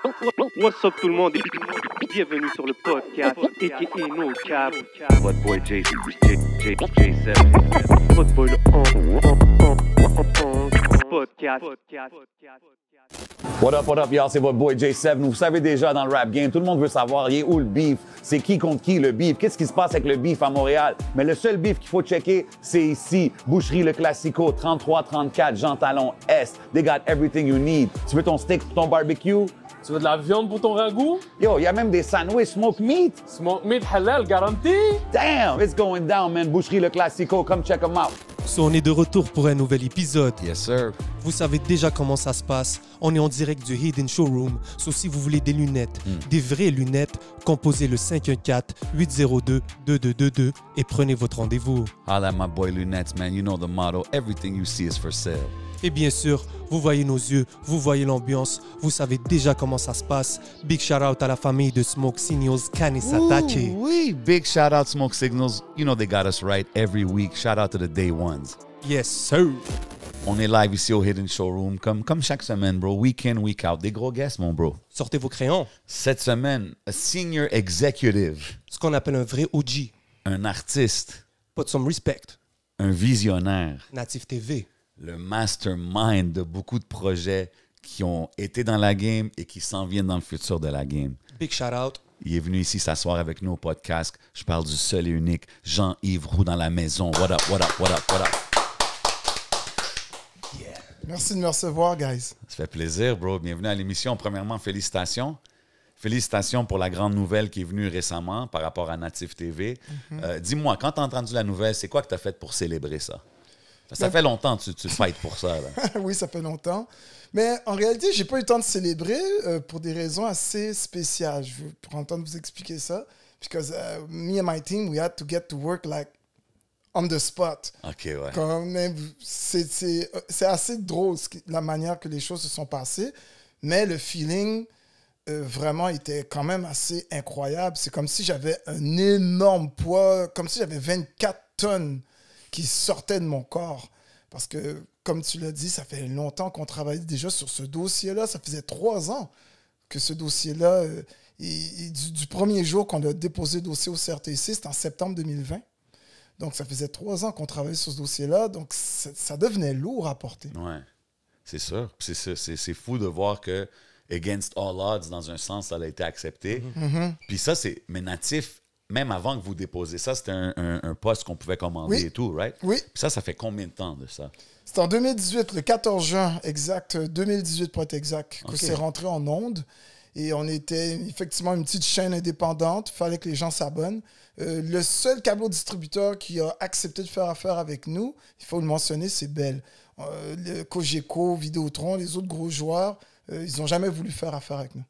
What's up tout le monde et bienvenue sur le podcast a.k.a. No Cap. What boy J7. What boy le podcast. What up, y'all? C'est votre boy J7. Vous savez déjà, dans le rap game, tout le monde veut savoir, il est où le beef? C'est qui contre qui, le beef? Qu'est-ce qui se passe avec le beef à Montréal? Mais le seul beef qu'il faut checker, c'est ici. Boucherie Le Classico, 3334 Jean Talon Est. They got everything you need. Tu veux ton steak pour ton barbecue? Tu veux de la viande pour ton ragoût? Yo, il y a même des sandwichs smoke meat. Smoke meat halal garanti? Damn, it's going down, man. Boucherie Le Classico, come check them out. So, on est de retour pour un nouvel épisode. Yes, sir. Vous savez déjà comment ça se passe. On est en direct du Hidden Showroom. So, si vous voulez des lunettes, des vraies lunettes, composez le 514-802-2222 et prenez votre rendez-vous. Holla at my boy Lunettes, man. You know the motto. Everything you see is for sale. Et bien sûr, vous voyez nos yeux, vous voyez l'ambiance, vous savez déjà comment ça se passe. Big shout out à la famille de Smoke Signals, Kanisatake. Oui, big shout out Smoke Signals. You know they got us right every week. Shout out to the day ones. Yes, sir. On est live ici au Hidden Showroom, comme chaque semaine, bro. Week in, week out. Des gros guests, mon bro. Sortez vos crayons. Cette semaine, a senior executive, Ce qu'on appelle un vrai OG. un artiste, Put some respect. un visionnaire, Native TV. le mastermind de beaucoup de projets qui ont été dans la game et qui s'en viennent dans le futur de la game. Big shout out. Il est venu ici s'asseoir avec nous au podcast. Je parle du seul et unique Jean-Yves Roux dans la maison. What up, what up, what up, what up? Merci de me recevoir, guys. Ça fait plaisir, bro. Bienvenue à l'émission. Premièrement, félicitations. Félicitations pour la grande nouvelle qui est venue récemment par rapport à Native TV. Dis-moi, quand tu as entendu la nouvelle, c'est quoi que tu as fait pour célébrer ça? Ça fait longtemps que tu fights pour ça. Là. Oui, ça fait longtemps. Mais en réalité, j'ai pas eu le temps de célébrer pour des raisons assez spéciales. Je veux prendre le temps de vous expliquer ça. Because me and my team, we had to get to work like on the spot. OK, ouais. Quand même, c'est assez drôle la manière que les choses se sont passées. Mais le feeling vraiment était quand même assez incroyable. C'est comme si j'avais un énorme poids, comme si j'avais 24 tonnes qui sortaient de mon corps. Parce que, comme tu l'as dit, ça fait longtemps qu'on travaillait déjà sur ce dossier-là. Ça faisait 3 ans que ce dossier-là, du premier jour qu'on a déposé le dossier au CRTC, c'était en septembre 2020. Donc, ça faisait 3 ans qu'on travaillait sur ce dossier-là. Donc, ça devenait lourd à porter. Ouais, c'est sûr. C'est fou de voir que against all odds, dans un sens, ça a été accepté. Puis ça, c'est... Mais Natif, même avant que vous déposiez ça, c'était un poste qu'on pouvait commander et tout, right? Oui. Puis ça fait combien de temps de ça? C'était en 2018, le 14 juin, exact, 2018 pour être exact, que c'est rentré en ondes. Et on était effectivement une petite chaîne indépendante. Il fallait que les gens s'abonnent. Le seul câble distributeur qui a accepté de faire affaire avec nous, il faut le mentionner, c'est Bell. Le Cogeco, Vidéotron, les autres gros joueurs, ils n'ont jamais voulu faire affaire avec nous.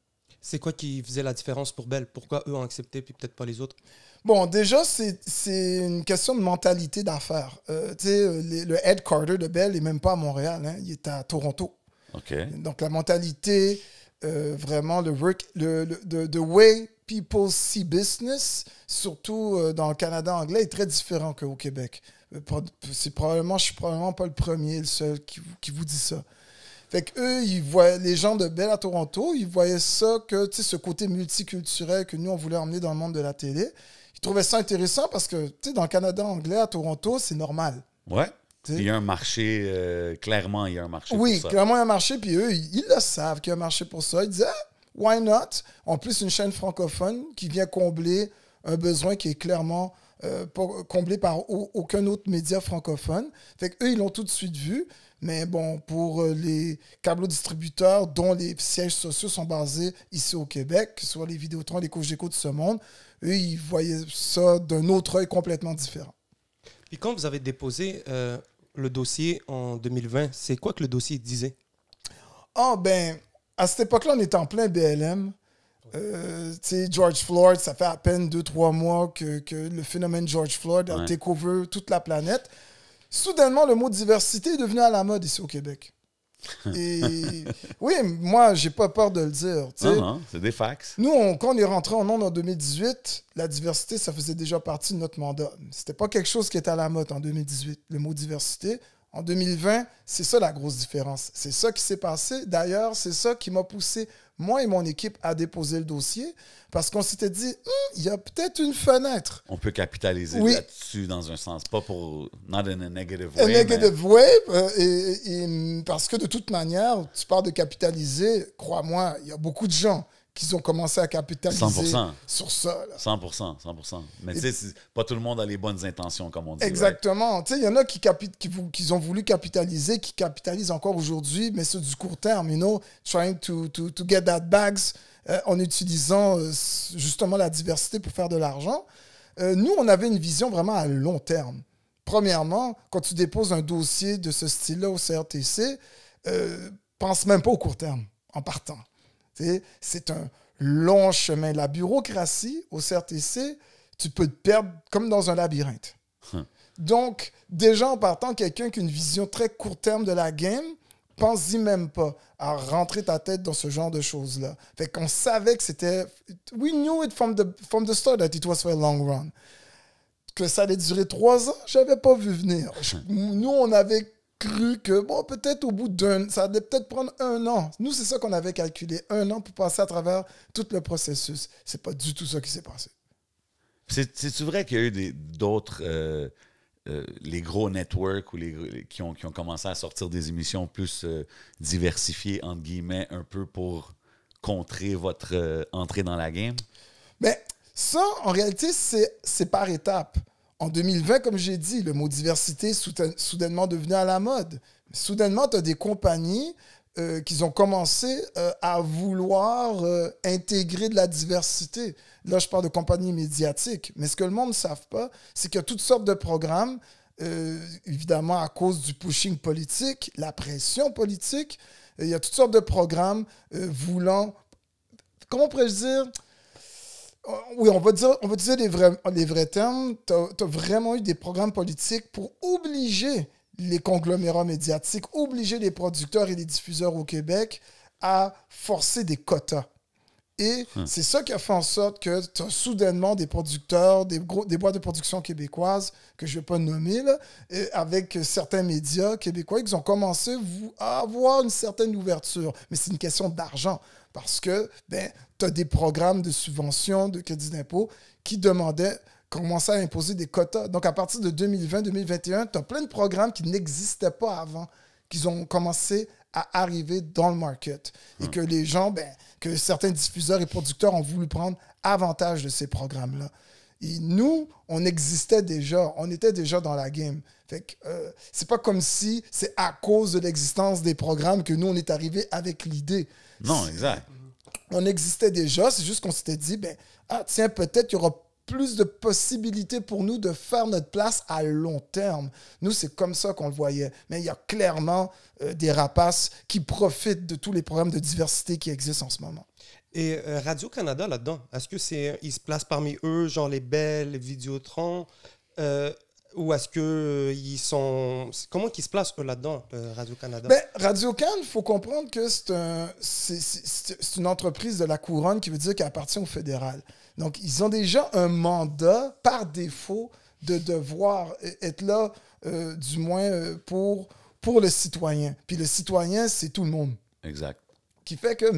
C'est quoi qui faisait la différence pour Bell? Pourquoi eux ont accepté puis peut-être pas les autres? Bon, déjà, c'est une question de mentalité d'affaires. Tu sais, le headquarter de Bell n'est même pas à Montréal, hein, il est à Toronto. OK. Donc, la mentalité, vraiment, the way people see business, surtout dans le Canada anglais, est très différent qu'au Québec. Je suis probablement pas le premier, le seul qui vous dit ça. Fait qu'eux, ils voient les gens de Bell à Toronto, ils voyaient ça que, tu sais, ce côté multiculturel que nous, on voulait emmener dans le monde de la télé. Ils trouvaient ça intéressant parce que, tu sais, dans le Canada anglais, à Toronto, c'est normal. Ouais. T'sais. Il y a un marché, clairement, il y a un marché Oui, pour ça. clairement, il y a un marché, puis eux, ils le savent qu'il y a un marché pour ça. Ils disaient, why not? En plus, une chaîne francophone qui vient combler un besoin qui est clairement pas comblé par aucun autre média francophone. Fait qu'eux, ils l'ont tout de suite vu. Mais bon, pour les câbles distributeurs dont les sièges sociaux sont basés ici au Québec, que ce soit les Vidéotrons, les Cogeco de ce monde, eux, ils voyaient ça d'un autre œil complètement différent. Puis quand vous avez déposé le dossier en 2020, c'est quoi que le dossier disait? Ah, ben, à cette époque-là, on était en plein BLM. Tu sais, George Floyd, ça fait à peine 2-3 mois que le phénomène George Floyd a take over toute la planète. Soudainement, le mot diversité est devenu à la mode ici au Québec. Et oui, moi, j'ai pas peur de le dire. Non, c'est des facts. Nous, quand on est rentré en ondes en 2018, la diversité, ça faisait déjà partie de notre mandat. C'était pas quelque chose qui était à la mode en 2018, le mot diversité. En 2020, c'est ça la grosse différence. C'est ça qui s'est passé. D'ailleurs, c'est ça qui m'a poussé moi et mon équipe, à déposer le dossier parce qu'on s'était dit, il y a peut-être une fenêtre. On peut capitaliser Oui. là-dessus dans un sens, pas pour... Not in a negative A way, negative way, parce que de toute manière, tu parles de capitaliser, crois-moi, il y a beaucoup de gens qui ont commencé à capitaliser 100%. sur ça. Là. 100%. Mais tu sais, pas tout le monde a les bonnes intentions, comme on dit. Exactement. Tu sais, il y en a qui ont voulu capitaliser, qui capitalisent encore aujourd'hui, mais c'est du court terme, trying to get that bags en utilisant justement la diversité pour faire de l'argent. Nous, on avait une vision vraiment à long terme. Premièrement, quand tu déposes un dossier de ce style-là au CRTC, pense même pas au court terme, en partant. C'est un long chemin. La bureaucratie au CRTC, tu peux te perdre comme dans un labyrinthe. Donc, déjà en partant, quelqu'un qui a une vision très court terme de la game, pense-y même pas à rentrer ta tête dans ce genre de choses-là. Fait qu'on savait que c'était... We knew it from the start that it was for a long run. Que ça allait durer 3 ans, j'avais pas vu venir. Nous, on avait cru que, bon, peut-être au bout ça allait peut-être prendre 1 an. Nous, c'est ça qu'on avait calculé, 1 an pour passer à travers tout le processus. C'est pas du tout ça qui s'est passé. C'est-tu vrai qu'il y a eu d'autres, les gros networks ou qui ont commencé à sortir des émissions plus diversifiées, entre guillemets, un peu pour contrer votre entrée dans la game? Mais ça, en réalité, c'est par étapes. En 2020, comme j'ai dit, le mot diversité est soudainement devenu à la mode. Soudainement, tu as des compagnies qui ont commencé à vouloir intégrer de la diversité. Là, je parle de compagnies médiatiques. Mais ce que le monde ne savent pas, c'est qu'il y a toutes sortes de programmes, évidemment à cause du pushing politique, la pression politique. Il y a toutes sortes de programmes voulant... Comment pourrais-je dire? Oui, on va utiliser les vrais termes. Tu as vraiment eu des programmes politiques pour obliger les conglomérats médiatiques, obliger les producteurs et les diffuseurs au Québec à forcer des quotas. Et c'est ça qui a fait en sorte que tu as soudainement des producteurs, des boîtes de production québécoises, que je ne vais pas nommer, là, avec certains médias québécois qui ont commencé à avoir une certaine ouverture. Mais c'est une question d'argent. Parce que tu as des programmes de subvention, de crédit d'impôt qui commençaient à imposer des quotas. Donc, à partir de 2020-2021, tu as plein de programmes qui n'existaient pas avant, qui ont commencé à arriver dans le market. Et que les gens, que certains diffuseurs et producteurs ont voulu prendre avantage de ces programmes-là. Et nous, on existait déjà, on était déjà dans la game. Fait que c'est pas comme si c'est à cause de l'existence des programmes que nous, on est arrivé avec l'idée. Non, exact. On existait déjà, c'est juste qu'on s'était dit, tiens, peut-être qu'il y aura plus de possibilités pour nous de faire notre place à long terme. Nous, c'est comme ça qu'on le voyait. Mais il y a clairement des rapaces qui profitent de tous les programmes de diversité qui existent en ce moment. Et Radio-Canada, là-dedans, est-ce que ils se placent parmi eux, genre les Bell, les Vidéotron, ou est-ce qu'ils sont... Comment ils se placent, eux, là-dedans, Radio-Canada? Radio-Can, il faut comprendre que c'est une entreprise de la couronne qui veut dire qu'elle appartient au fédéral. Donc, ils ont déjà un mandat, par défaut, de devoir être là, du moins, pour le citoyen. Puis le citoyen, c'est tout le monde. Exact. Qui fait que,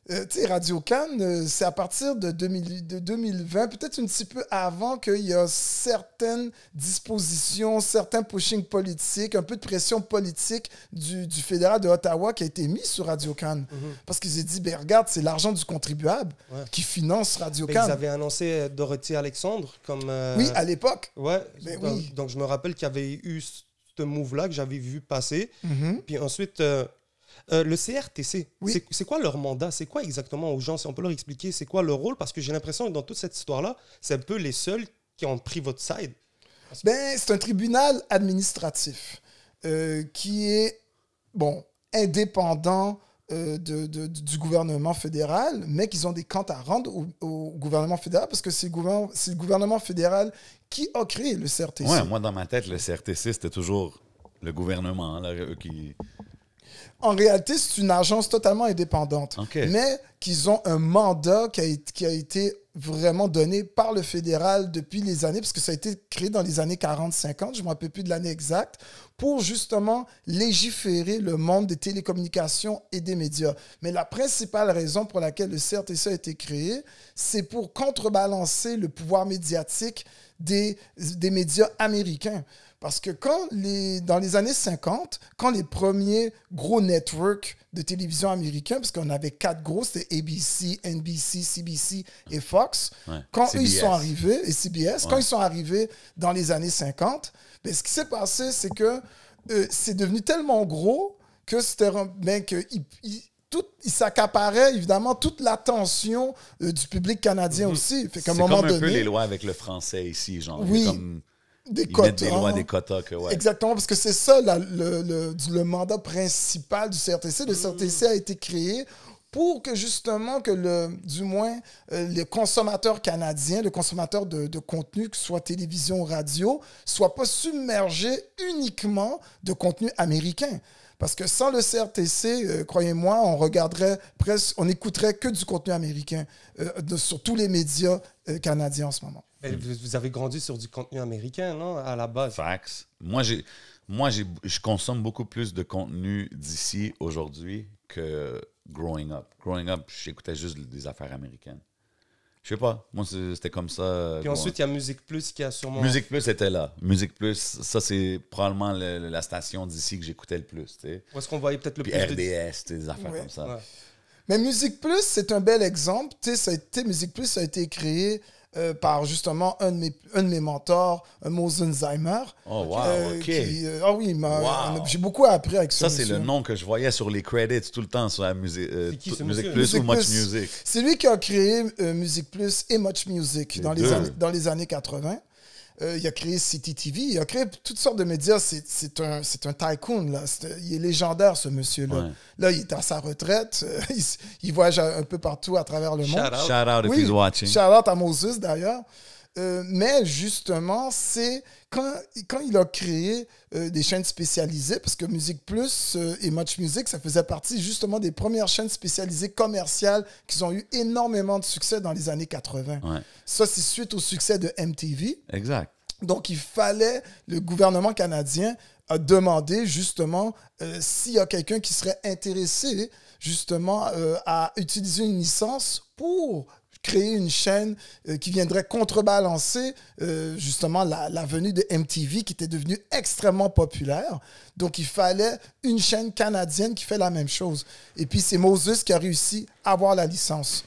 tu sais, Radio-Can, c'est à partir de 2020, peut-être un petit peu avant qu'il y a certaines dispositions, certains pushing politiques, un peu de pression politique du fédéral de Ottawa qui a été mis sur Radio-Can. Parce qu'ils ont dit, regarde, c'est l'argent du contribuable qui finance Radio-Can. Ils avaient annoncé Dorothy Alexandre comme... Oui, à l'époque. Ouais. Oui. Donc, je me rappelle qu'il y avait eu ce move-là que j'avais vu passer. Puis ensuite... le CRTC, c'est quoi leur mandat? C'est quoi exactement aux gens? Si on peut leur expliquer, c'est quoi leur rôle? Parce que j'ai l'impression que dans toute cette histoire-là, c'est un peu les seuls qui ont pris votre side. C'est un tribunal administratif qui est, indépendant du gouvernement fédéral, mais qu'ils ont des comptes à rendre au gouvernement fédéral parce que c'est le gouvernement fédéral qui a créé le CRTC. Ouais, moi, dans ma tête, le CRTC, c'était toujours le gouvernement là, qui... En réalité, c'est une agence totalement indépendante, mais qu'ils ont un mandat qui a été vraiment donné par le fédéral depuis les années, parce que ça a été créé dans les années 40-50, je ne me rappelle plus de l'année exacte, pour justement légiférer le monde des télécommunications et des médias. Mais la principale raison pour laquelle le CRTC a été créé, c'est pour contrebalancer le pouvoir médiatique des médias américains. Parce que dans les années 50, quand les premiers gros networks de télévision américains, parce qu'on avait 4 gros, c'était ABC, NBC, CBC et Fox, quand eux, ils sont arrivés, et CBS, quand ils sont arrivés dans les années 50, ben, ce qui s'est passé, c'est que c'est devenu tellement gros que c'était il s'accaparait évidemment toute l'attention du public canadien aussi. Fait qu'à un moment comme un donné, peu les lois avec le français ici, genre. Oui. Ils mettent des lois, des quotas. Exactement, parce que c'est ça le mandat principal du CRTC. Le CRTC a été créé pour que justement du moins les consommateurs canadiens, les consommateurs de contenu, que ce soit télévision ou radio, ne soient pas submergés uniquement de contenu américain. Parce que sans le CRTC, croyez-moi, on écouterait que du contenu américain sur tous les médias canadiens en ce moment. Vous avez grandi sur du contenu américain, non, à la base? Facts. Moi, je consomme beaucoup plus de contenu d'ici aujourd'hui que growing up. Growing up, j'écoutais juste des affaires américaines. Je sais pas. Moi, c'était comme ça. Puis ensuite, il y a Musique Plus qui a sûrement... Musique Plus était là. Musique Plus, ça, c'est probablement la station d'ici que j'écoutais le plus. T'sais. Où est-ce qu'on voyait peut-être le Puis plus RDS, des affaires comme ça. Ouais. Mais Musique Plus, c'est un bel exemple. Musique Plus, ça a été créé par justement un de mes mentors, Mosenheimer. Oh, wow, OK. J'ai beaucoup appris avec ça. Ça, c'est le nom que je voyais sur les credits tout le temps sur la musique Musique Plus ou Much Music. C'est lui qui a créé Musique Plus et Much Music dans les années 80. Il a créé City TV, il a créé toutes sortes de médias. C'est un tycoon, là. Il est légendaire, ce monsieur-là. Ouais. Là, il est à sa retraite. Il voyage un peu partout à travers le monde. Shout out if he's watching. Shout out à Moses, d'ailleurs. Mais justement, c'est quand il a créé des chaînes spécialisées, parce que Musique Plus et Much Music, ça faisait partie justement des premières chaînes spécialisées commerciales qui ont eu énormément de succès dans les années 80. Ouais. Ça, c'est suite au succès de MTV. Exact. Donc, le gouvernement canadien a demandé justement s'il y a quelqu'un qui serait intéressé justement à utiliser une licence pour créer une chaîne qui viendrait contrebalancer justement la venue de MTV qui était devenue extrêmement populaire. Donc, il fallait une chaîne canadienne qui fait la même chose. Et puis, c'est Moses qui a réussi à avoir la licence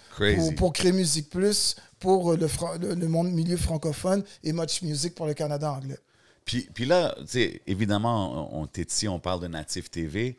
pour créer Musique Plus pour le monde milieu francophone et Much Music pour le Canada anglais. Puis là, tu sais, évidemment, on t'est ici, on parle de Natif TV.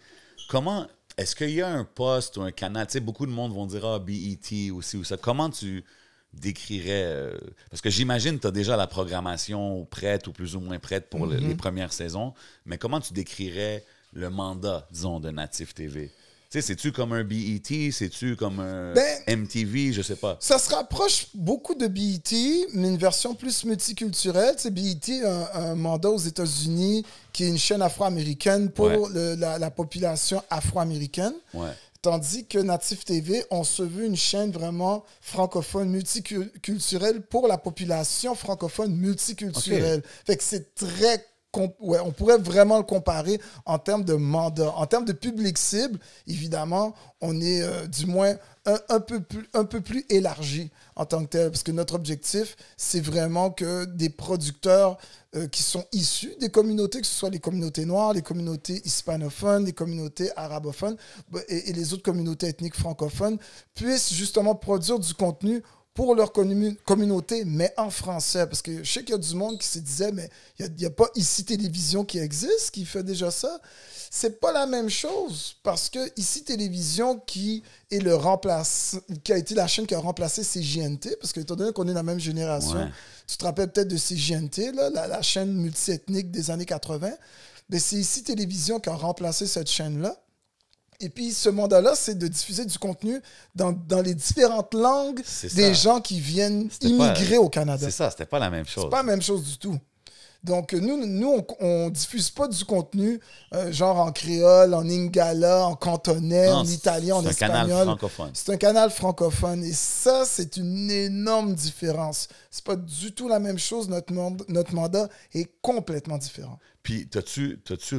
Est-ce qu'il y a un poste ou un canal? Tu sais, beaucoup de monde vont dire BET aussi ou ça. Comment tu décrirais? Parce que j'imagine que tu as déjà la programmation prête ou plus ou moins prête pour les premières saisons. Mais comment tu décrirais le mandat, disons, de Natif TV? Tu sais, c'est-tu comme un BET? C'est-tu comme un MTV? Je sais pas. Ça se rapproche beaucoup de BET, mais une version plus multiculturelle. Tu sais, BET a un mandat aux États-Unis qui est une chaîne afro-américaine pour la population afro-américaine. Ouais. Tandis que Natif TV, on se veut une chaîne vraiment francophone multiculturelle pour la population francophone multiculturelle. Okay. Fait que c'est très... on pourrait vraiment le comparer en termes de mandat. En termes de public cible, évidemment, on est du moins un peu plus élargi en tant que tel, parce que notre objectif, c'est vraiment que des producteurs qui sont issus des communautés, que ce soit les communautés noires, les communautés hispanophones, les communautés arabophones et les autres communautés ethniques francophones, puissent justement produire du contenu pour leur communauté, mais en français. Parce que je sais qu'il y a du monde qui se disait, mais il n'y a pas Ici Télévision qui existe, qui fait déjà ça. C'est pas la même chose, parce que Ici Télévision, qui a été la chaîne qui a remplacé CJNT, parce que étant donné qu'on est de la même génération, tu te rappelles peut-être de CJNT, là, la chaîne multiethnique des années 80, mais c'est Ici Télévision qui a remplacé cette chaîne-là. Et puis, ce mandat-là, c'est de diffuser du contenu dans les différentes langues des gens qui viennent immigrer au Canada. C'est ça, c'était pas la même chose. C'est pas la même chose du tout. Donc, nous on diffuse pas du contenu genre en créole, en lingala, en cantonais, en italien, en espagnol. C'est un canal francophone. C'est un canal francophone. Et ça, c'est une énorme différence. C'est pas du tout la même chose. Notre mandat est complètement différent. Puis, t'as-tu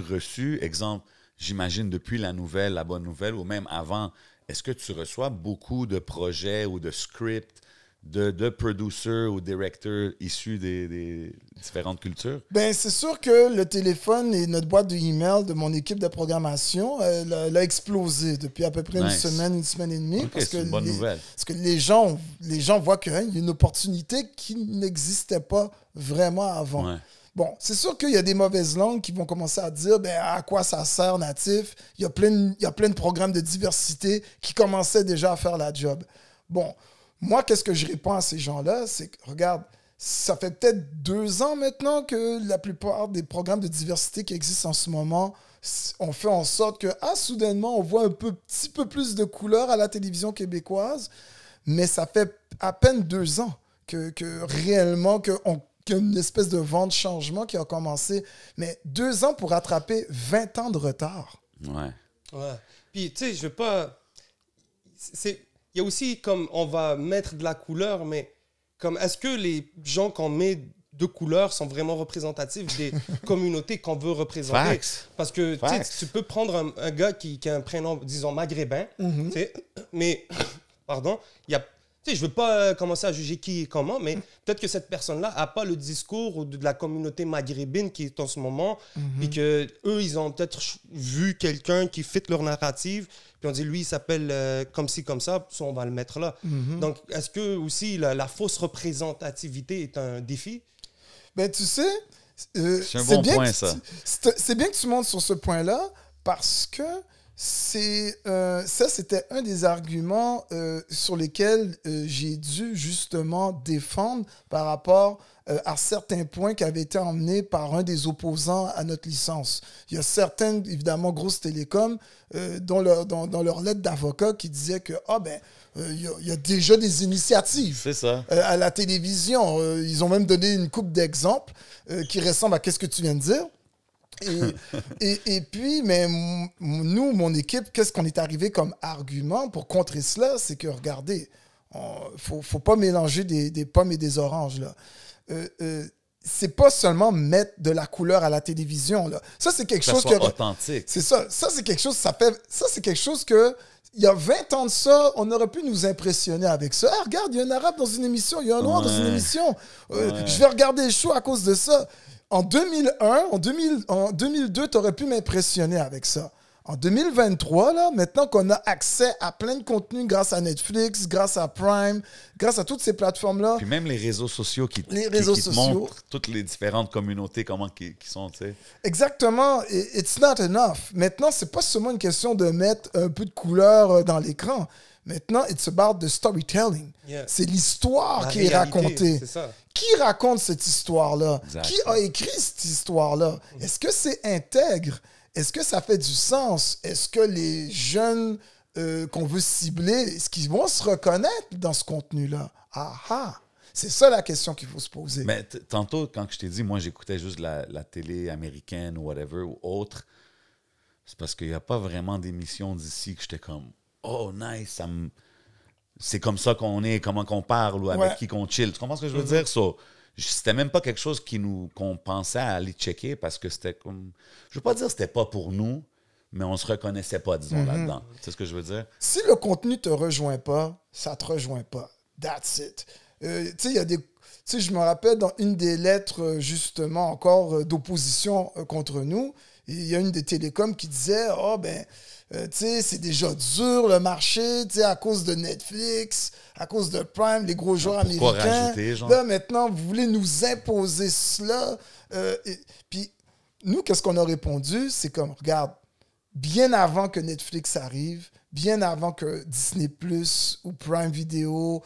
reçu, exemple, j'imagine depuis la bonne nouvelle, ou même avant, est-ce que tu reçois beaucoup de projets ou de scripts de producers ou directeurs issus des différentes cultures? Ben, c'est sûr que le téléphone et notre boîte de email de mon équipe de programmation, elle a explosé depuis à peu près une semaine et demie. Okay, parce c'est que une bonne nouvelle. Parce que les gens voient qu'il y a une opportunité qui n'existait pas vraiment avant. Ouais. Bon, c'est sûr qu'il y a des mauvaises langues qui vont commencer à dire ben, à quoi ça sert natif. Il y a plein de programmes de diversité qui commençaient déjà à faire la job. Bon, moi, qu'est-ce que je réponds à ces gens-là? C'est que, regarde, ça fait peut-être 2 ans maintenant que la plupart des programmes de diversité qui existent en ce moment ont fait en sorte que, soudainement, on voit petit peu plus de couleurs à la télévision québécoise, mais ça fait à peine 2 ans que réellement qu'il y a une espèce de vent de changement qui a commencé. Mais 2 ans pour rattraper 20 ans de retard. Ouais. Puis, tu sais, je veux pas... Il y a aussi, comme, on va mettre de la couleur, mais comme, est-ce que les gens qu'on met de couleur sont vraiment représentatifs des communautés qu'on veut représenter? Facts. Parce que tu peux prendre un gars qui a un prénom, disons, maghrébin, tu sais, mais, pardon, il y a... Tu sais, je veux pas commencer à juger qui et comment, mais peut-être que cette personne-là n'a pas le discours de la communauté maghrébine qui est en ce moment, et que eux, ils ont peut-être vu quelqu'un qui fit leur narrative, puis on dit, lui, il s'appelle comme ci, comme ça on va le mettre là. Donc, est-ce que aussi la fausse représentativité est un défi? Ben, tu sais, c'est un bon point, ça. C'est bien que tu montes sur ce point-là, parce que ça, c'était un des arguments sur lesquels j'ai dû justement défendre par rapport à certains points qui avaient été emmenés par un des opposants à notre licence. Il y a certaines, évidemment, grosses télécoms dans leur lettre d'avocat qui disaient que il y a déjà des initiatives à la télévision. Ils ont même donné une couple d'exemples qui ressemblent à ce que tu viens de dire. Et puis, mais nous, mon équipe, qu'est-ce qu'on est arrivé comme argument pour contrer cela? C'est que, regardez, faut pas mélanger des pommes et des oranges, là. C'est pas seulement mettre de la couleur à la télévision, là. Ça, c'est quelque chose que... authentique. C'est ça. Ça, c'est quelque chose... Ça, c'est quelque chose que... Il y a 20 ans de ça, on aurait pu nous impressionner avec ça. Regarde, il y a un arabe dans une émission, il y a un noir dans une émission. Je vais regarder le show à cause de ça. En 2001, en 2002, tu aurais pu m'impressionner avec ça. En 2023, là, maintenant qu'on a accès à plein de contenus grâce à Netflix, grâce à Prime, grâce à toutes ces plateformes-là. Puis même les réseaux sociaux qui te montrent toutes les différentes communautés, comment qui sont, tu sais. Exactement. It's not enough. Maintenant, c'est pas seulement une question de mettre un peu de couleur dans l'écran. Maintenant, it's about the storytelling. Yeah. C'est l'histoire qui est racontée. C'est ça. Qui raconte cette histoire-là? Exactement. Qui a écrit cette histoire-là? Est-ce que c'est intègre? Est-ce que ça fait du sens? Est-ce que les jeunes qu'on veut cibler, est-ce qu'ils vont se reconnaître dans ce contenu-là? C'est ça la question qu'il faut se poser. Mais tantôt, quand je t'ai dit, moi, j'écoutais juste la télé américaine ou whatever, ou autre, c'est parce qu'il n'y a pas vraiment d'émissions d'ici que j'étais comme... Oh, nice, c'est comme ça qu'on est, comment qu'on parle ou avec qui qu'on chill. Tu comprends ce que je veux dire? So, c'était même pas quelque chose qu'on pensait à aller checker parce que c'était comme... Je veux pas dire que c'était pas pour nous, mais on se reconnaissait pas, disons, là-dedans. C'est ce que je veux dire? Si le contenu te rejoint pas, ça te rejoint pas. That's it. Tu sais, il y a des... Tu sais, je me rappelle dans une des lettres, justement, encore d'opposition contre nous, il y a une des télécoms qui disait, tu sais, c'est déjà dur le marché, tu sais, à cause de Netflix, à cause de Prime, les gros joueurs américains. Rajouter, genre? Là, maintenant, vous voulez nous imposer cela. Puis, nous, qu'est-ce qu'on a répondu? C'est comme, regarde, bien avant que Netflix arrive, bien avant que Disney+ ou Prime Video,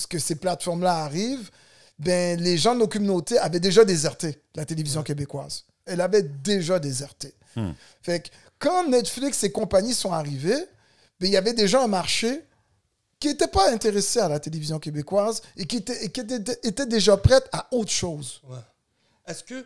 que ces plateformes-là arrivent, ben, les gens de nos communautés avaient déjà déserté la télévision québécoise. Elle avait déjà déserté. Fait que quand Netflix et compagnie sont arrivés, ben, il y avait déjà un marché qui n'était pas intéressé à la télévision québécoise et qui était déjà prête à autre chose. Ouais. Est-ce que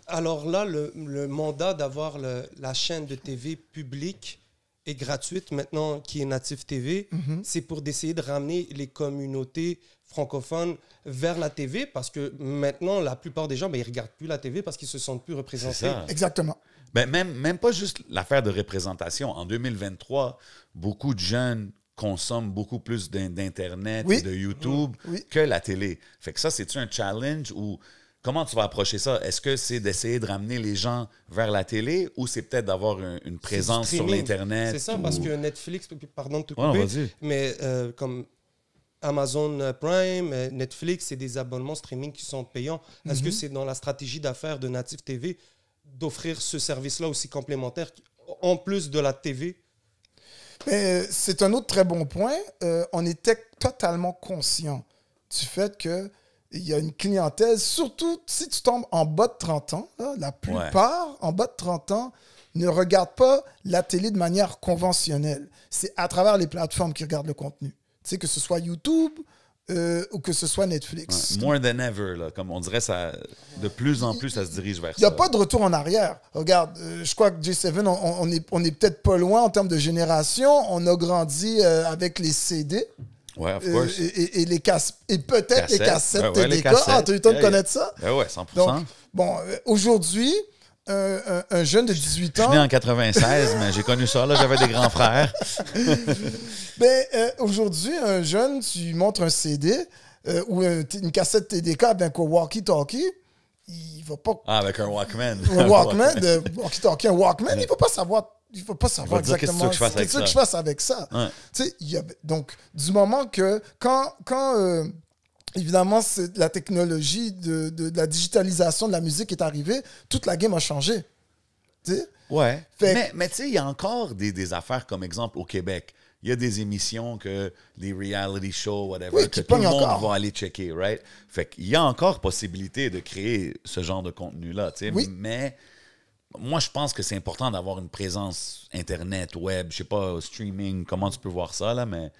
Alors là, le mandat d'avoir la chaîne de TV publique et gratuite maintenant, qui est Native TV, c'est pour d'essayer de ramener les communautés francophones vers la TV, parce que maintenant, la plupart des gens, ils ne regardent plus la TV parce qu'ils ne se sentent plus représentés. C'est ça. Exactement. Ben, même pas juste l'affaire de représentation. En 2023, beaucoup de jeunes consomment beaucoup plus d'Internet Oui. et de YouTube Oui. que la télé. Fait que ça, c'est-tu un challenge ou comment tu vas approcher ça? Est-ce que c'est d'essayer de ramener les gens vers la télé ou c'est peut-être d'avoir une présence sur Streaming. l'Internet? C'est ça, ou... parce que Netflix, pardon de te Ouais, non, couper, vas-y. mais comme Amazon Prime, Netflix, c'est des abonnements streaming qui sont payants. Est-ce que c'est dans la stratégie d'affaires de Native TV d'offrir ce service-là aussi complémentaire, en plus de la TV? Mais c'est un autre très bon point. On était totalement conscient du fait qu'il y a une clientèle, surtout si tu tombes en bas de 30 ans, là, la plupart en bas de 30 ans ne regardent pas la télé de manière conventionnelle. C'est à travers les plateformes qu'ils regardent le contenu. Tu sais, que ce soit YouTube ou que ce soit Netflix. Ouais, more than ever, là, comme on dirait, ça, de plus en plus, ça se dirige vers ça. Il n'y a pas de retour en arrière. Regarde, je crois que J7, on est peut-être pas loin en termes de génération. On a grandi avec les CD. Ouais, of course. Et les et peut-être les cassettes Ouais, les TDK. cassettes. Ah, tu as eu le temps de connaître ça? Ben ouais, 100%. Donc, bon, aujourd'hui, un jeune de 18 Je suis ans... né en 96, mais j'ai connu ça, là, j'avais des grands frères. Aujourd'hui, un jeune, tu lui montres un CD ou une cassette TDK avec un walkie-talkie, il va pas... Ah, avec un Walkman. Un Walkman, de walkie-talkie, un Walkman, il va pas savoir... Il ne faut pas savoir dire, qu'est-ce que tu veux exactement que je fasse avec qu'est-ce que je fasse avec ça. Ouais. Tu sais, donc, du moment que quand évidemment, la technologie de la digitalisation de la musique est arrivée, toute la game a changé. Tu sais? Ouais. Fait Mais tu sais, il y a encore des affaires comme exemple au Québec. Il y a des émissions que les reality shows, whatever, Oui, que qui tout le pognent monde encore. va aller checker, right? Fait qu'il y a encore possibilité de créer ce genre de contenu-là, tu sais. Oui. Mais moi, je pense que c'est important d'avoir une présence Internet, web, je sais pas, streaming, comment tu peux voir ça, là, mais...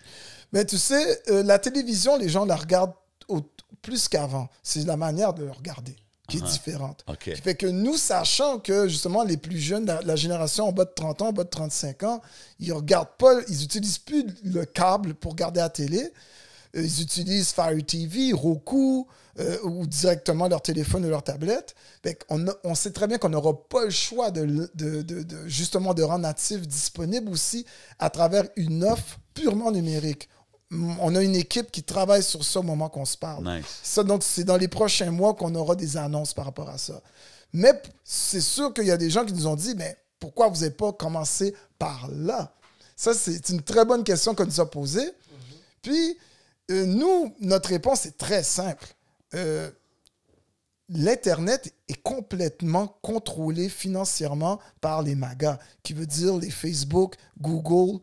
Mais tu sais, la télévision, les gens la regardent plus qu'avant. C'est la manière de le regarder qui est différente. OK. Qui fait que nous, sachant que justement les plus jeunes, la génération en bas de 30 ans, en bas de 35 ans, ils regardent pas, ils n'utilisent plus le câble pour regarder la télé. Ils utilisent Fire TV, Roku ou directement leur téléphone ou leur tablette. Fait on sait très bien qu'on n'aura pas le choix justement de rendre Native disponible aussi à travers une offre purement numérique. On a une équipe qui travaille sur ça au moment qu'on se parle. Nice. Ça, donc, c'est dans les prochains mois qu'on aura des annonces par rapport à ça. Mais c'est sûr qu'il y a des gens qui nous ont dit, mais pourquoi vous n'avez pas commencé par là? Ça, c'est une très bonne question qu'on nous a posée. Puis, nous, notre réponse est très simple. L'Internet est complètement contrôlé financièrement par les magas, qui veut dire les Facebook, Google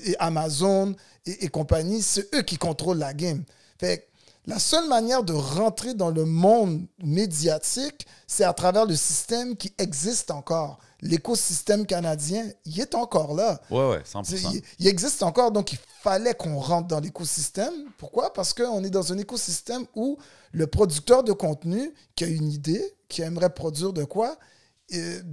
et Amazon et compagnie. C'est eux qui contrôlent la game. Fait que la seule manière de rentrer dans le monde médiatique, c'est à travers le système qui existe encore. L'écosystème canadien, il est encore là. Ouais, 100%. Il existe encore, donc il fallait qu'on rentre dans l'écosystème. Pourquoi? Parce qu'on est dans un écosystème où le producteur de contenu qui a une idée, qui aimerait produire de quoi, il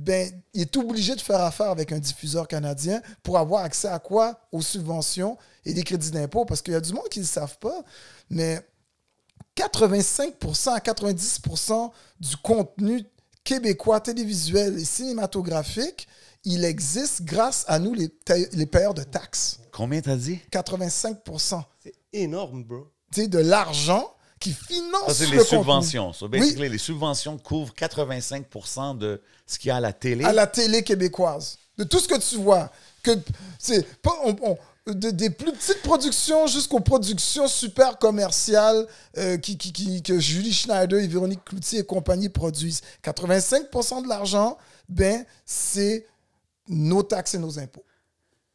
est obligé de faire affaire avec un diffuseur canadien pour avoir accès à quoi? Aux subventions et des crédits d'impôt. Parce qu'il y a du monde qui ne le savent pas, mais 85% à 90% du contenu québécois, télévisuel et cinématographique, il existe grâce à nous, les payeurs de taxes. Combien t'as dit? 85%. C'est énorme, bro. Tu sais, de l'argent qui finance Ça, c'est le les contenu. subventions. So, basically, les subventions couvrent 85% de ce qu'il y a à la télé. À la télé québécoise. De tout ce que tu vois. C'est pas... des plus petites productions jusqu'aux productions super commerciales que Julie Schneider et Véronique Cloutier et compagnie produisent. 85% de l'argent, c'est nos taxes et nos impôts.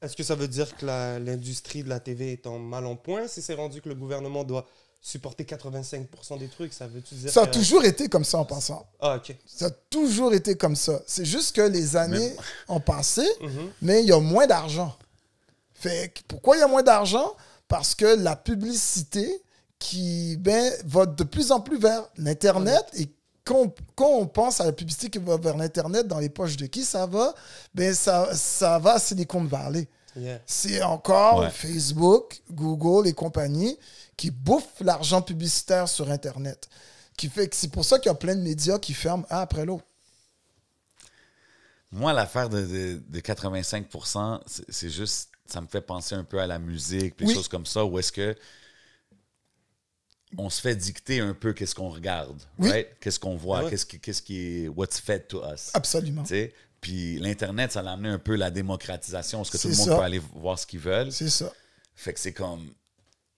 Est-ce que ça veut dire que l'industrie de la TV est en mal en point si c'est rendu que le gouvernement doit supporter 85% des trucs? Ça veut-tu dire Ça a que... toujours été comme ça en passant. Ah, OK. Ça a toujours été comme ça. C'est juste que les années ont passé, mais il y a moins d'argent. Fait que pourquoi il y a moins d'argent? Parce que la publicité qui va de plus en plus vers l'Internet et quand on pense à la publicité qui va vers l'Internet, dans les poches de qui ça va? Ben, ça va à Silicon Valley. Yeah. C'est encore Ouais. Facebook, Google et compagnie qui bouffent l'argent publicitaire sur Internet. Qui fait que c'est pour ça qu'il y a plein de médias qui ferment un après l'autre. Moi, l'affaire de 85%, c'est juste, ça me fait penser un peu à la musique, puis des Oui. choses comme ça, où est-ce que on se fait dicter un peu qu'est-ce qu'on regarde, Oui. right? Qu'est-ce qu'on voit, Ouais. qu'est-ce qui est, what's fed to us. Absolument. Tu sais? Puis l'Internet, ça a amené un peu la démocratisation, parce que tout C'est le monde ça. peut aller voir ce qu'ils veulent. C'est ça. Fait que c'est comme...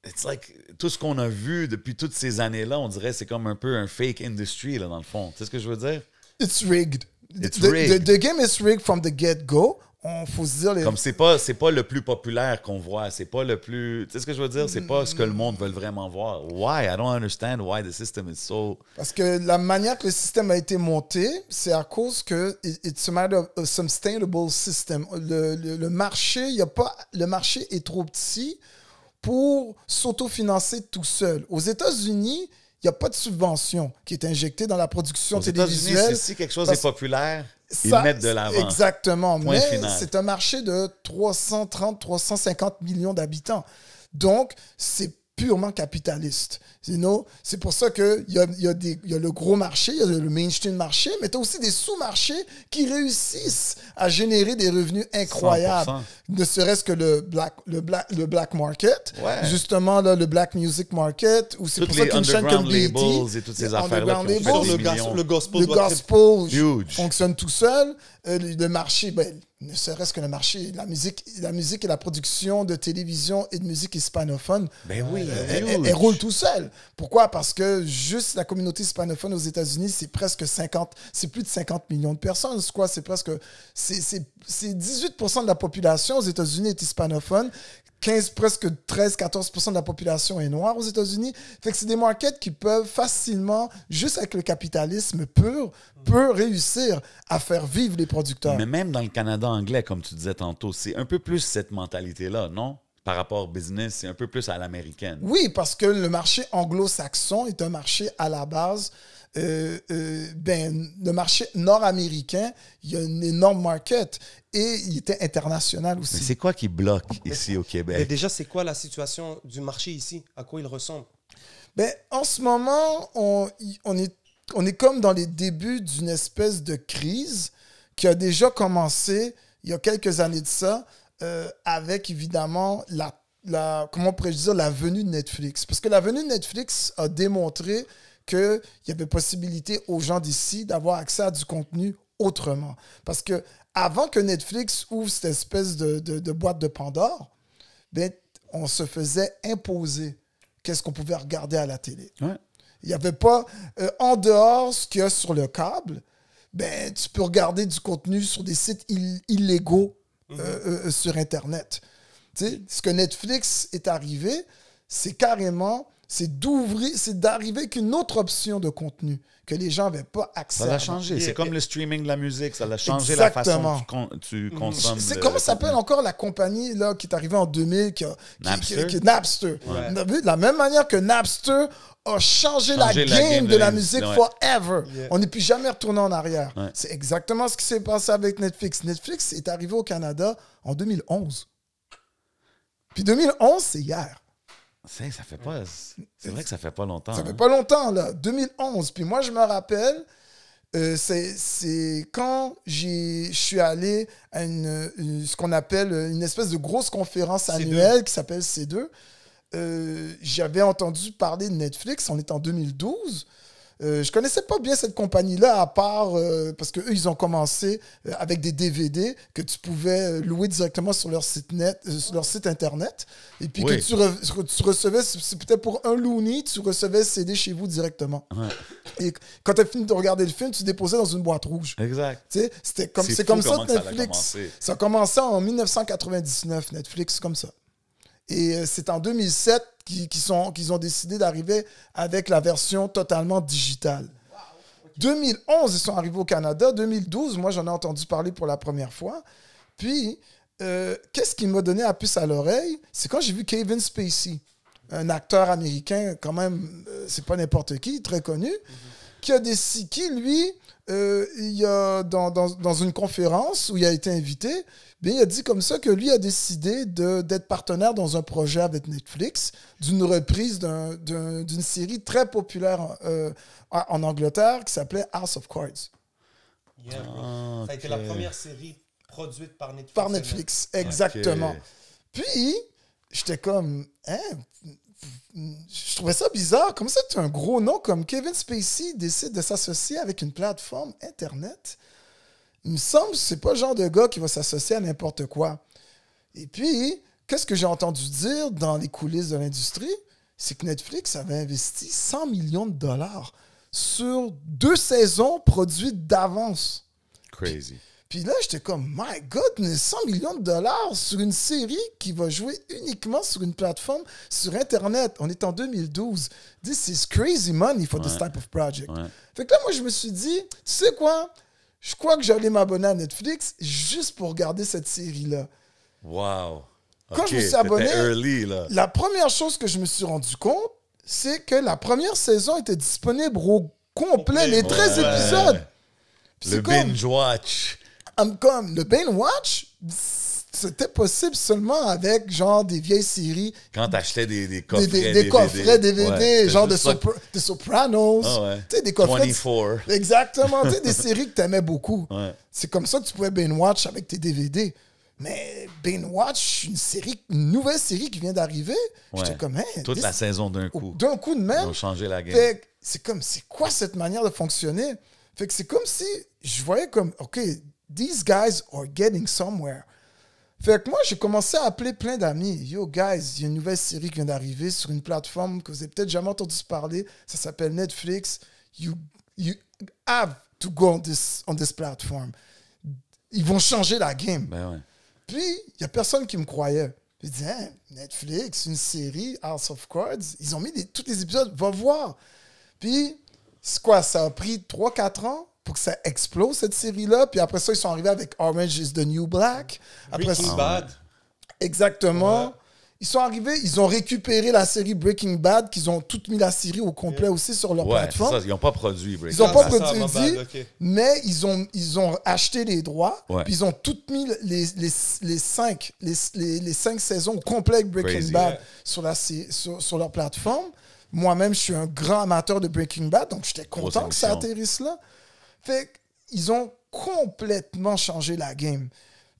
It's like, tout ce qu'on a vu depuis toutes ces années-là, on dirait que c'est comme un peu un fake industry, là, dans le fond. Tu sais ce que je veux dire? It's rigged. It's The- rigged. The game is rigged from the get-go. On faut se dire... Les... Comme c'est pas le plus populaire qu'on voit, c'est pas le plus... Tu sais ce que je veux dire? C'est pas ce que le monde veut vraiment voir. Why? I don't understand why the system is so... Parce que la manière que le système a été monté, c'est à cause que it's a matter of a sustainable system. Le marché, le marché est trop petit pour s'autofinancer tout seul. Aux États-Unis, il n'y a pas de subvention qui est injectée dans la production Aux États-Unis, télévisuelle. si quelque chose parce- est populaire, ils Ça, le mettent de l'avant. Exactement. Point Mais final. c'est un marché de 330-350 millions d'habitants. Donc, c'est purement capitaliste. You know? C'est pour ça qu'il y a le gros marché, il y a le mainstream marché, mais tu as aussi des sous-marchés qui réussissent à générer des revenus incroyables. 100%. Ne serait-ce que le black market, Ouais. justement là, le black music market, ou c'est Toutes pour ça les qu'une chaîne comme underground BET, labels et toutes ces les affaires-là underground qui ont fait labels, des millions. Le gospel le doit gospel Huge. fonctionne tout seul. Le marché, ben, ne serait-ce que le marché, la musique et la production de télévision et de musique hispanophone, Ben oui, elle roule tout seul. Pourquoi? Parce que juste la communauté hispanophone aux États-Unis, c'est plus de 50 millions de personnes. C'est quoi? C'est 18% de la population aux États-Unis est hispanophone. Presque 13-14% de la population est noire aux États-Unis. Fait que c'est des markets qui peuvent facilement, juste avec le capitalisme pur, peut réussir à faire vivre les producteurs. Mais même dans le Canada anglais, comme tu disais tantôt, c'est un peu plus cette mentalité-là, non? Par rapport au business, c'est un peu plus à l'américaine. Oui, parce que le marché anglo-saxon est un marché à la base. Le marché nord-américain, il y a une énorme market et il était international Mais aussi. c'est quoi qui bloque ici au Mais Québec? déjà, c'est quoi la situation du marché ici? À quoi il ressemble? Ben, en ce moment, on est comme dans les débuts d'une espèce de crise qui a déjà commencé il y a quelques années de ça, avec évidemment comment pourrais-je dire, la venue de Netflix. Parce que la venue de Netflix a démontré qu'il y avait possibilité aux gens d'ici d'avoir accès à du contenu autrement. Parce que avant que Netflix ouvre cette espèce de boîte de Pandore, ben, on se faisait imposer qu'est-ce qu'on pouvait regarder à la télé. Ouais. Il n'y avait pas, en dehors ce qu'il y a sur le câble, ben, tu peux regarder du contenu sur des sites illégaux sur Internet. Tu sais, ce que Netflix est arrivé, c'est carrément, c'est d'arriver avec une autre option de contenu que les gens n'avaient pas accès Ça l'a à. changé. C'est comme le streaming de la musique. Ça l'a changé Exactement. la façon que tu consommes. Comment s'appelle encore la compagnie là, qui est arrivée en 2000 Napster? qui est Napster. Ouais. On a vu, de la même manière que Napster a changé la game de la musique ouais. forever. Yeah. On n'est plus jamais retourné en arrière. Ouais. C'est exactement ce qui s'est passé avec Netflix. Netflix est arrivé au Canada en 2011. Puis 2011, c'est hier. Ça fait pas... C'est vrai que ça fait pas longtemps. Ça hein. fait pas longtemps, là. 2011. Puis moi, je me rappelle, c'est quand je suis allé à ce qu'on appelle une espèce de grosse conférence annuelle qui s'appelle C2. J'avais entendu parler de Netflix. On est en 2012. Je connaissais pas bien cette compagnie-là, à part parce qu'eux, ils ont commencé avec des DVD que tu pouvais louer directement sur leur site sur leur site Internet. Et puis Oui. que tu recevais, c'est peut-être pour un looney, tu recevais le CD chez vous directement. Ouais. Et quand tu as fini de regarder le film, tu déposais dans une boîte rouge. Exact. Tu sais, c'est comme fou ça comment que ça a Netflix. commencé. Ça a commencé en 1999, Netflix, comme ça. Et c'est en 2007 qu'ils ont décidé d'arriver avec la version totalement digitale. 2011, ils sont arrivés au Canada. 2012, moi, j'en ai entendu parler pour la première fois. Puis, qu'est-ce qui m'a donné la puce à l'oreille? C'est quand j'ai vu Kevin Spacey, un acteur américain, quand même, c'est pas n'importe qui, très connu, qui lui, il y a, dans une conférence où il a été invité, bien, il a dit comme ça que lui a décidé d'être partenaire dans un projet avec Netflix d'une reprise d'une série très populaire en Angleterre qui s'appelait House of Cards. Yeah, bro. Ça a été la première série produite par Netflix. Par Netflix, exactement. Ok. Puis, j'étais comme, hein, je trouvais ça bizarre. Comme ça, tu as un gros nom comme Kevin Spacey décide de s'associer avec une plateforme Internet. Il me semble que c'est pas le genre de gars qui va s'associer à n'importe quoi. Et puis, qu'est-ce que j'ai entendu dire dans les coulisses de l'industrie? C'est que Netflix avait investi 100 millions de dollars sur 2 saisons produites d'avance. Crazy. Puis là, j'étais comme, my God, 100 millions de dollars sur une série qui va jouer uniquement sur une plateforme sur Internet. On est en 2012. This is crazy money for this type of project. Ouais. Fait que là, moi, je me suis dit, tu sais quoi? Je crois que j'allais m'abonner à Netflix juste pour regarder cette série-là. Wow. Quand Ok, je me suis abonné, t'étais early, là. la première chose que je me suis rendu compte, c'est que la première saison était disponible au complet, les 13 Ouais. épisodes. Puis Le c'est comme- binge watch. comme le binge watch, c'était possible seulement avec genre des vieilles séries, Quand t'achetais des coffrets des DVD. coffrets DVD, Ouais, genre c'était juste ça. de Sopranos, Ah ouais. tu sais, des coffrets. 24. Exactement, tu sais, des séries que t'aimais beaucoup. Ouais. C'est comme ça que tu pouvais binge watch avec tes DVD. Mais binge watch, une nouvelle série qui vient d'arriver, j'étais Ouais. comme, hein, Toute la saison d'un coup. d'un coup de Ils même. ont changé la game. Fait que c'est comme, c'est quoi cette manière de fonctionner? Fait que c'est comme si je voyais comme, OK, these guys are getting somewhere. Fait que moi, j'ai commencé à appeler plein d'amis. Yo, guys, il y a une nouvelle série qui vient d'arriver sur une plateforme que vous avez peut-être jamais entendu parler. Ça s'appelle Netflix. You have to go on this platform. Ils vont changer la game. Ben ouais. Puis, il n'y a personne qui me croyait. Je dis, hein, Netflix, une série, House of Cards, ils ont mis tous les épisodes, va voir. Puis, c'est quoi, ça a pris 3-4 ans pour que ça explose, cette série-là. Puis après ça, ils sont arrivés avec Orange is the New Black. Après Breaking ça, Bad. exactement. Ouais. Ils sont arrivés, ils ont récupéré la série Breaking Bad, qu'ils ont toutes mis la série au complet aussi sur leur Ouais, c'est plateforme. ça. Ils n'ont pas produit Breaking Ils n'ont pas Bad. ça, produit, my bad, ok. mais ils ont acheté les droits, Ouais. puis ils ont toutes mis les 5 saisons au complet avec Breaking Crazy. Bad Ouais. sur leur plateforme. Moi-même, je suis un grand amateur de Breaking Bad, donc j'étais content Grosse que ça émission. atterrisse là. Fait qu'ils ont complètement changé la game.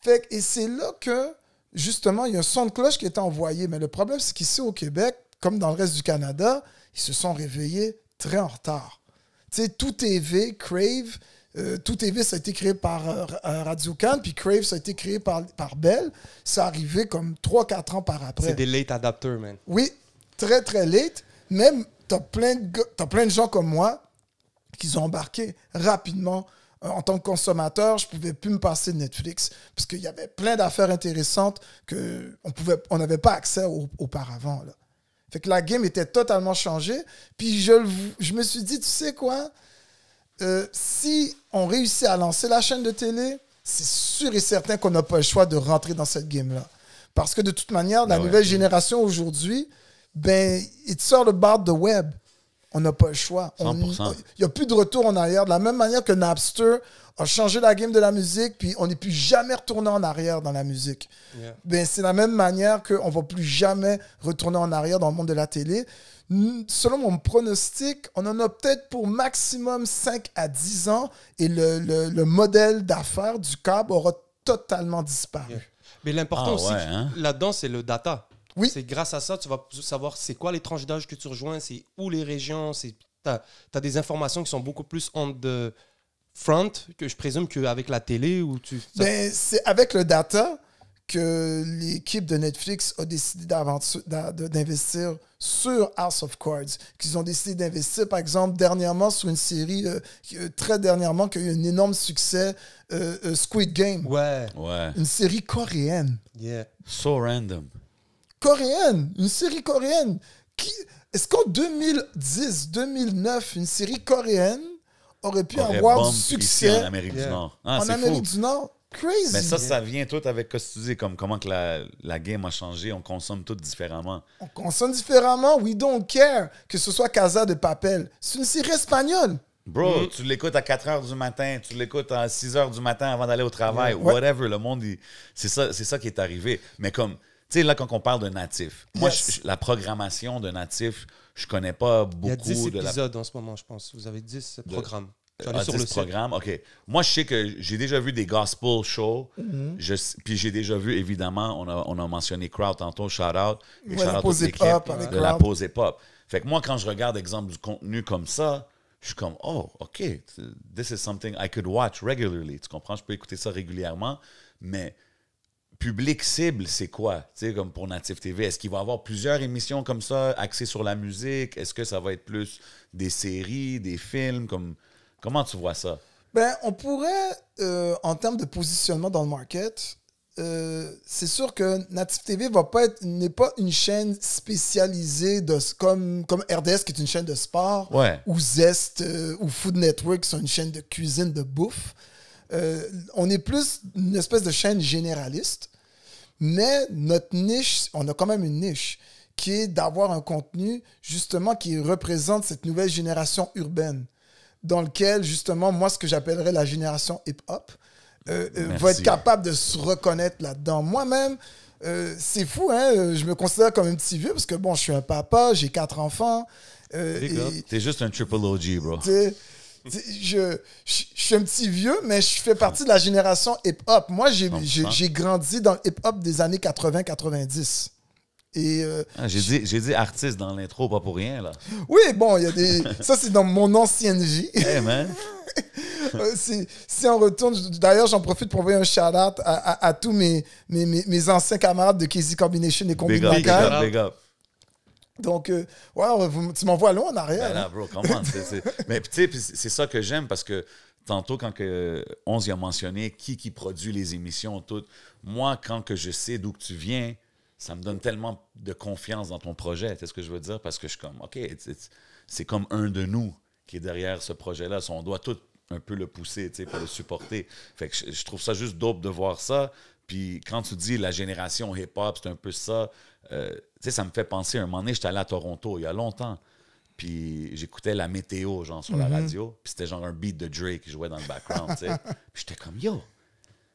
Fait que, et c'est là que, justement, il y a un son de cloche qui est envoyé. Mais le problème, c'est qu'ici au Québec, comme dans le reste du Canada, ils se sont réveillés très en retard. Tu sais, Tout TV, Crave, Tout TV, ça a été créé par Radio-Can, puis Crave, ça a été créé par Bell. Ça arrivé comme 3-4 ans par après. C'est des late adapters, man. Oui, très, très late. Même, t'as plein de gens comme moi qui ont embarqué rapidement. En tant que consommateur, je ne pouvais plus me passer de Netflix parce qu'il y avait plein d'affaires intéressantes qu'on n'avait pas accès auparavant. Là. Fait que la game était totalement changée. Puis je me suis dit, tu sais quoi? Si on réussit à lancer la chaîne de télé, c'est sûr et certain qu'on n'a pas le choix de rentrer dans cette game-là. Parce que de toute manière, la nouvelle génération aujourd'hui, ben, it's all about the web. On n'a pas le choix. 100%. Il n'y a plus de retour en arrière. De la même manière que Napster a changé la game de la musique, puis on n'est plus jamais retourné en arrière dans la musique. Yeah. Ben, c'est la même manière qu'on ne va plus jamais retourner en arrière dans le monde de la télé. Selon mon pronostic, on en a peut-être pour maximum 5 à 10 ans et le modèle d'affaires du câble aura totalement disparu. Yeah. Mais l'important Ah aussi ouais, hein? là-dedans, c'est le data. Oui. C'est grâce à ça, tu vas savoir c'est quoi les tranches d'âge que tu rejoins, c'est où les régions. Tu as des informations qui sont beaucoup plus on the front, que je présume qu'avec la télé. Ou Ben, c'est avec le data que l'équipe de Netflix a décidé d'investir sur House of Cards. Qu'ils ont décidé d'investir, par exemple, dernièrement sur une série, très dernièrement, qui a eu un énorme succès, Squid Game. Ouais. Ouais. Une série coréenne. Yeah. So random. Coréenne, une série coréenne. Est-ce qu'en 2010, 2009, une série coréenne aurait pu Aurait avoir bombe du ici succès en Amérique du Yeah. Nord. Ah, en c'est Amérique fou. du Nord? Crazy. Mais ça vient tout avec ce que tu dis, comme comment que la game a changé. On consomme tout différemment. On consomme différemment, we don't care. Que ce soit Casa de Papel. C'est une série espagnole. Bro, tu l'écoutes à 4 h du matin, tu l'écoutes à 6 h du matin avant d'aller au travail, whatever. Le monde, c'est ça qui est arrivé. Mais comme, tu sais, là, quand on parle de natif, moi, la programmation de natif, je connais pas beaucoup. Il y a 10 de épisodes en ce moment, je pense. Vous avez 10 programmes. J'allais sur 10 le site. programmes, OK. Moi, je sais que j'ai déjà vu des gospel shows. Puis j'ai déjà vu, évidemment, on a mentionné Crowd tantôt, shout-out. La pause hip-hop avec de la pause hip-hop. Fait que moi, quand je regarde, exemple, du contenu comme ça, je suis comme, oh, OK, this is something I could watch regularly. Tu comprends? Je peux écouter ça régulièrement. Mais public cible, c'est quoi? Tu sais, comme pour Natif TV, est-ce qu'il va y avoir plusieurs émissions comme ça, axées sur la musique? Est-ce que ça va être plus des séries, des films? Comment tu vois ça? Ben, on pourrait, en termes de positionnement dans le market, c'est sûr que Natif TV n'est pas une chaîne spécialisée comme RDS qui est une chaîne de sport, ou Zest ou Food Network qui sont une chaîne de cuisine, de bouffe. On est plus une espèce de chaîne généraliste, mais notre niche, on a quand même une niche qui est d'avoir un contenu justement qui représente cette nouvelle génération urbaine dans lequel justement moi ce que j'appellerais la génération hip-hop va être capable de se reconnaître là-dedans. Moi-même, c'est fou, hein? Je me considère comme un petit vieux parce que, bon, je suis un papa, j'ai 4 enfants. T'es juste un triple OG, bro. Je suis un petit vieux, mais je fais partie de la génération hip-hop. Moi, j'ai grandi dans le hip-hop des années 80-90. J'ai dit artiste dans l'intro, pas pour rien, là. Oui, bon, il y a des... Ça, c'est dans mon ancienne vie. Hey, man! Si on retourne, d'ailleurs, j'en profite pour envoyer un shout-out à tous mes anciens camarades de KZ Combination et Combine Local. Big up. Donc, tu m'envoies loin en arrière. Ben là, bro, comment? Mais tu sais, c'est ça que j'aime parce que tantôt, quand Onze y a mentionné qui produit les émissions, tout, moi, quand que je sais d'où que tu viens, ça me donne tellement de confiance dans ton projet. C'est ce que je veux dire? Parce que je suis comme, OK, c'est comme un de nous qui est derrière ce projet-là. On doit tout un peu le pousser, pour le supporter. Fait que je trouve ça juste dope de voir ça. Puis quand tu dis la génération hip-hop, c'est un peu ça. Ça me fait penser, un moment donné, j'étais allé à Toronto il y a longtemps. Puis j'écoutais la météo, genre, sur la radio. Puis c'était genre un beat de Drake qui jouait dans le background, tu sais. Puis j'étais comme, yo,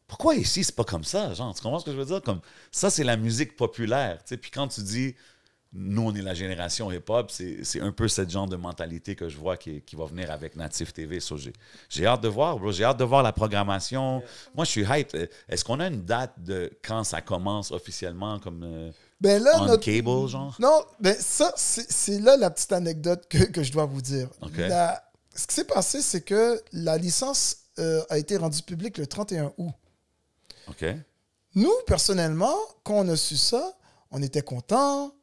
pourquoi ici, c'est pas comme ça? Genre, tu comprends ce que je veux dire? Comme, ça, c'est la musique populaire, tu sais. Puis quand tu dis, nous, on est la génération hip-hop, c'est un peu ce genre de mentalité que je vois qui va venir avec Natif TV. So, j'ai hâte de voir, bro. J'ai hâte de voir la programmation. Moi, je suis hype. Est-ce qu'on a une date de quand ça commence officiellement, comme on cable, genre? Non, ben ça, c'est là la petite anecdote que je dois vous dire. Okay. Ce qui s'est passé, c'est que la licence a été rendue publique le 31 août. OK. Nous, personnellement, quand on a su ça, on était contents.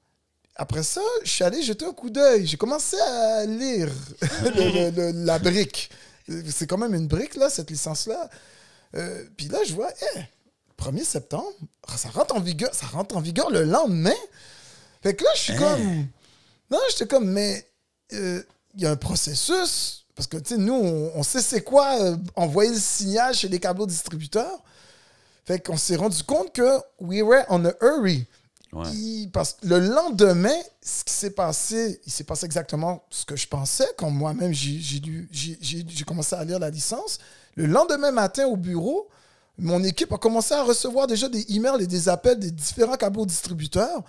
Après ça, je suis allé jeter un coup d'œil. J'ai commencé à lire la brique. C'est quand même une brique, là, cette licence-là. Puis là, je vois, 1er septembre, ça rentre en vigueur le lendemain. Fait que là, je suis comme... Non, j'étais comme, mais il y a un processus. Parce que, tu sais, nous, on sait c'est quoi envoyer le signal chez les câbles distributeurs. Fait qu'on s'est rendu compte que we were on a hurry. Ouais. Parce que le lendemain, ce qui s'est passé, il s'est passé exactement ce que je pensais quand moi-même j'ai commencé à lire la licence. Le lendemain matin au bureau, mon équipe a commencé à recevoir déjà des emails et des appels des différents câbles distributeurs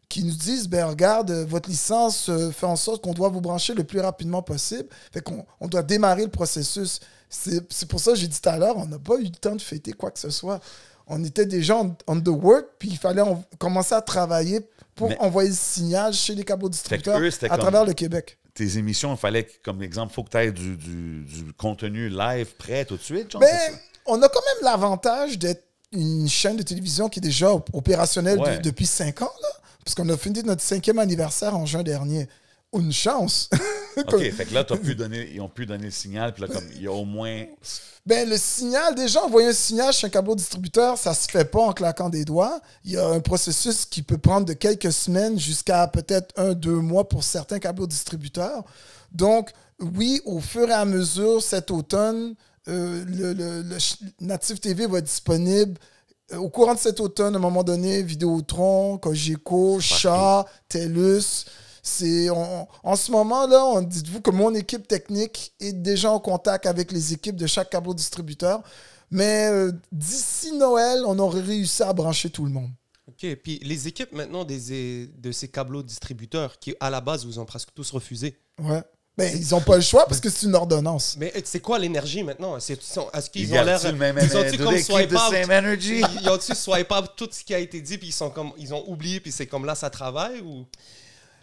qui nous disent, ben regarde, votre licence fait en sorte qu'on doit vous brancher le plus rapidement possible. Fait qu'on doit démarrer le processus. C'est pour ça que j'ai dit tout à l'heure, on n'a pas eu le temps de fêter quoi que ce soit. On était déjà on the work, puis il fallait commencer à travailler pour envoyer le signal chez les câbles distributeurs à travers le Québec. Tes émissions, il fallait, comme exemple, il faut que tu aies du contenu live prêt tout de suite, genre, on a quand même l'avantage d'être une chaîne de télévision qui est déjà opérationnelle depuis 5 ans, là, parce qu'on a fini notre 5e anniversaire en juin dernier. Une chance. OK, fait que là, ils ont pu donner le signal, puis là, comme il y a au moins... Ben, le signal, déjà, envoyer un signal chez un câble distributeur, ça se fait pas en claquant des doigts. Il y a un processus qui peut prendre de quelques semaines jusqu'à peut-être 1-2 mois pour certains câbles distributeurs. Donc, oui, au fur et à mesure, cet automne, le Natif TV va être disponible. Au courant de cet automne, à un moment donné, Vidéotron, Cogeco, Chat, TELUS... En ce moment-là, dites-vous que mon équipe technique est déjà en contact avec les équipes de chaque câble distributeur. Mais d'ici Noël, on aurait réussi à brancher tout le monde. OK. Puis les équipes maintenant de ces câbleaux distributeurs qui, à la base, vous ont presque tous refusé. Ouais. Ben, ils n'ont pas le choix parce que c'est une ordonnance. Mais c'est quoi l'énergie maintenant? Est-ce qu'ils Ils ont l'air... le même Ils ont-tu comme swipe same energy? Ils ont-tu swipe up tout ce qui a été dit puis ils ont oublié puis c'est comme là, ça travaille ou...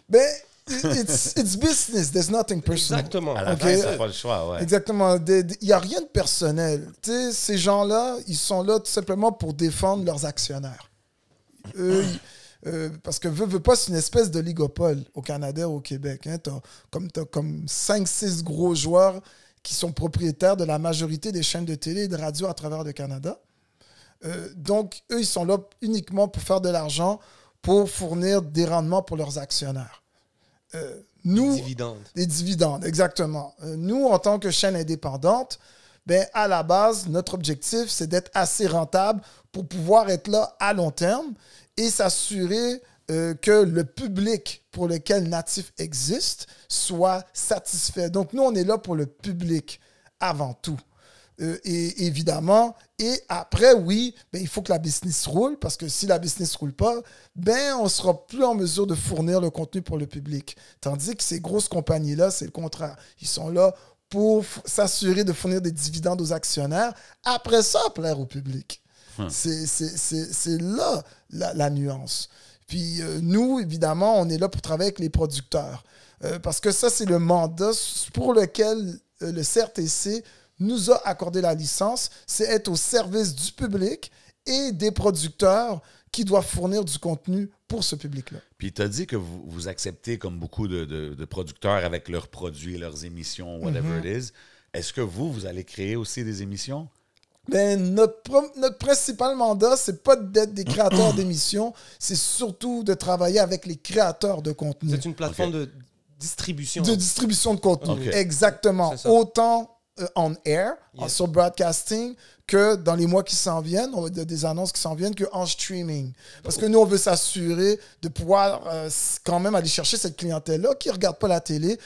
Ben, it's business. There's nothing personal. Exactement. À la Ok. fin, t'as pas le choix, ouais. Exactement. Il n'y a rien de personnel. Tu sais, ces gens-là, ils sont là tout simplement pour défendre leurs actionnaires. Parce que veut pas, c'est une espèce de ligopole au Canada ou au Québec. Hein. T'as comme 5-6 gros joueurs qui sont propriétaires de la majorité des chaînes de télé et de radio à travers le Canada. Donc, eux, ils sont là uniquement pour faire de l'argent, pour fournir des rendements pour leurs actionnaires. Nous, des dividendes, exactement. Nous, en tant que chaîne indépendante, ben, à la base, notre objectif, c'est d'être assez rentable pour pouvoir être là à long terme et s'assurer que le public pour lequel Natif existe soit satisfait. Donc, nous, on est là pour le public avant tout. Et évidemment, et après, oui, ben, il faut que la business roule, parce que si la business ne roule pas, ben, on ne sera plus en mesure de fournir le contenu pour le public. Tandis que ces grosses compagnies-là, c'est le contraire. Ils sont là pour s'assurer de fournir des dividendes aux actionnaires. Après ça, plaire au public. C'est là la nuance. Puis nous, évidemment, on est là pour travailler avec les producteurs. Parce que ça, c'est le mandat pour lequel le CRTC nous a accordé la licence, c'est être au service du public et des producteurs qui doivent fournir du contenu pour ce public-là. Puis tu as dit que vous acceptez comme beaucoup de producteurs avec leurs produits, leurs émissions, whatever it is. Est-ce que vous allez créer aussi des émissions? Ben, notre principal mandat, c'est pas d'être des créateurs d'émissions, c'est surtout de travailler avec les créateurs de contenu. C'est une plateforme de distribution. De distribution de contenu, Okay. Exactement. Autant on air, sur broadcasting, que dans les mois qui s'en viennent, on a des annonces qui s'en viennent, qu'en streaming. Parce que nous, on veut s'assurer de pouvoir quand même aller chercher cette clientèle-là qui ne regarde pas la télé,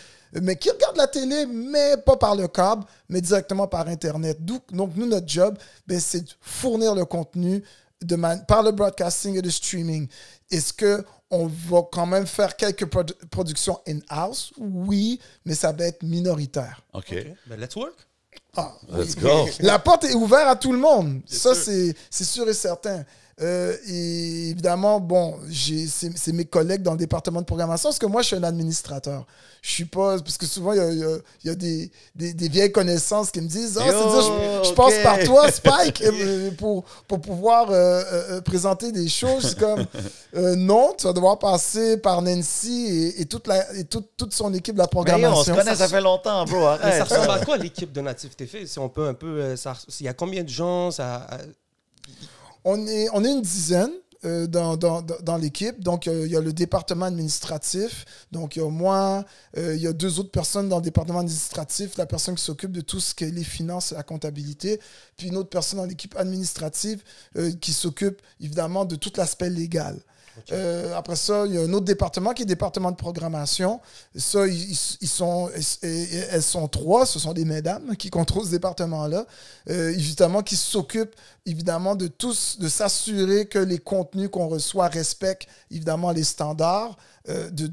mais qui regarde la télé, mais pas par le câble, mais directement par Internet. Donc, nous, notre job, ben, c'est de fournir le contenu par le broadcasting et le streaming. Est-ce qu'on va quand même faire quelques productions in-house? Oui, mais ça va être minoritaire. OK. Ben, let's work. Ah, Let's oui. go. La porte est ouverte à tout le monde. Ça, c'est sûr et certain. Et évidemment, bon, c'est mes collègues dans le département de programmation, parce que moi, je suis un administrateur. Je suis pas... Parce que souvent, il y a des vieilles connaissances qui me disent « Ah, c'est-à-dire, je passe par toi, Spike, pour pouvoir présenter des choses. » C'est comme non, tu vas devoir passer par Nancy et toute son équipe de la programmation. On se connaît, ça fait longtemps, bro. Mais ça Arrête. ressemble à quoi l'équipe de Natif TV? Si on peut un peu... il y a combien de gens? On est une dizaine dans l'équipe. Donc, il y a le département administratif. Donc, il y a moi, il y a 2 autres personnes dans le département administratif, la personne qui s'occupe de tout ce qui est les finances et la comptabilité, puis une autre personne dans l'équipe administrative qui s'occupe évidemment de tout l'aspect légal. Okay. Après ça, il y a un autre département qui est le département de programmation. Ça, elles sont 3, ce sont des mesdames qui contrôlent ce département-là, évidemment, qui s'occupent évidemment de s'assurer que les contenus qu'on reçoit respectent évidemment les standards du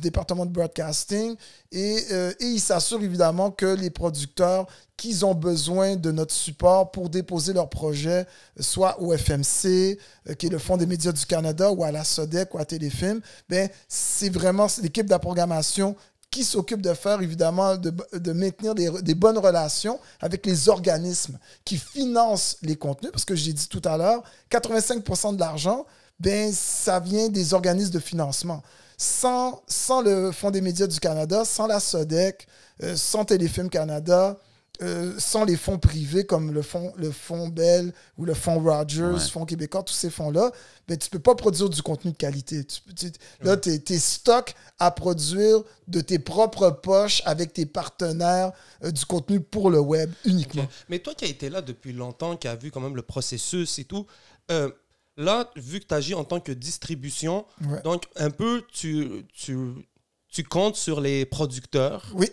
département de broadcasting et ils s'assurent évidemment que les producteurs qui ont besoin de notre support pour déposer leurs projets, soit au FMC, qui est le Fonds des médias du Canada, ou à la SODEC, ou à Téléfilm, ben, c'est vraiment l'équipe de la programmation qui s'occupe de faire, évidemment, de maintenir des bonnes relations avec les organismes qui financent les contenus, parce que j'ai dit tout à l'heure, 85% de l'argent, ben, ça vient des organismes de financement. Sans le Fonds des médias du Canada, sans la SODEC, sans Téléfilm Canada, sans les fonds privés comme le fonds Bell ou le fonds Rogers, Fonds québécois, tous ces fonds-là, ben, tu ne peux pas produire du contenu de qualité. Là, tu es stock à produire de tes propres poches avec tes partenaires du contenu pour le web uniquement. Okay. Mais toi qui as été là depuis longtemps, qui as vu quand même le processus et tout, Là, vu que tu agis en tant que distribution, Ouais. donc un peu, tu comptes sur les producteurs. Oui.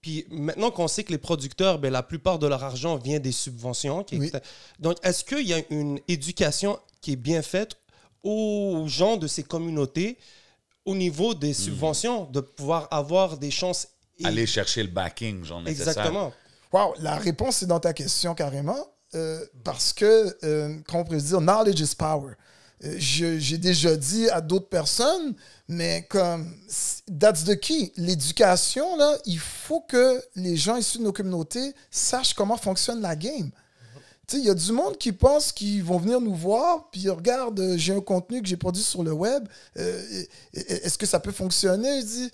Puis maintenant qu'on sait que les producteurs, ben, la plupart de leur argent vient des subventions. Oui. Donc, est-ce qu'il y a une éducation qui est bien faite aux gens de ces communautés au niveau des subventions, de pouvoir avoir des chances... Aller chercher le backing, genre nécessaire. Exactement. Wow, la réponse est dans ta question carrément. Parce que, comment on pourrait dire, knowledge is power. J'ai déjà dit à d'autres personnes, mais comme, that's the key. L'éducation, là, il faut que les gens issus de nos communautés sachent comment fonctionne la game. Tu sais, il y a du monde qui pense qu'ils vont venir nous voir, puis regarde, j'ai un contenu que j'ai produit sur le web. Est-ce que ça peut fonctionner? Je dis,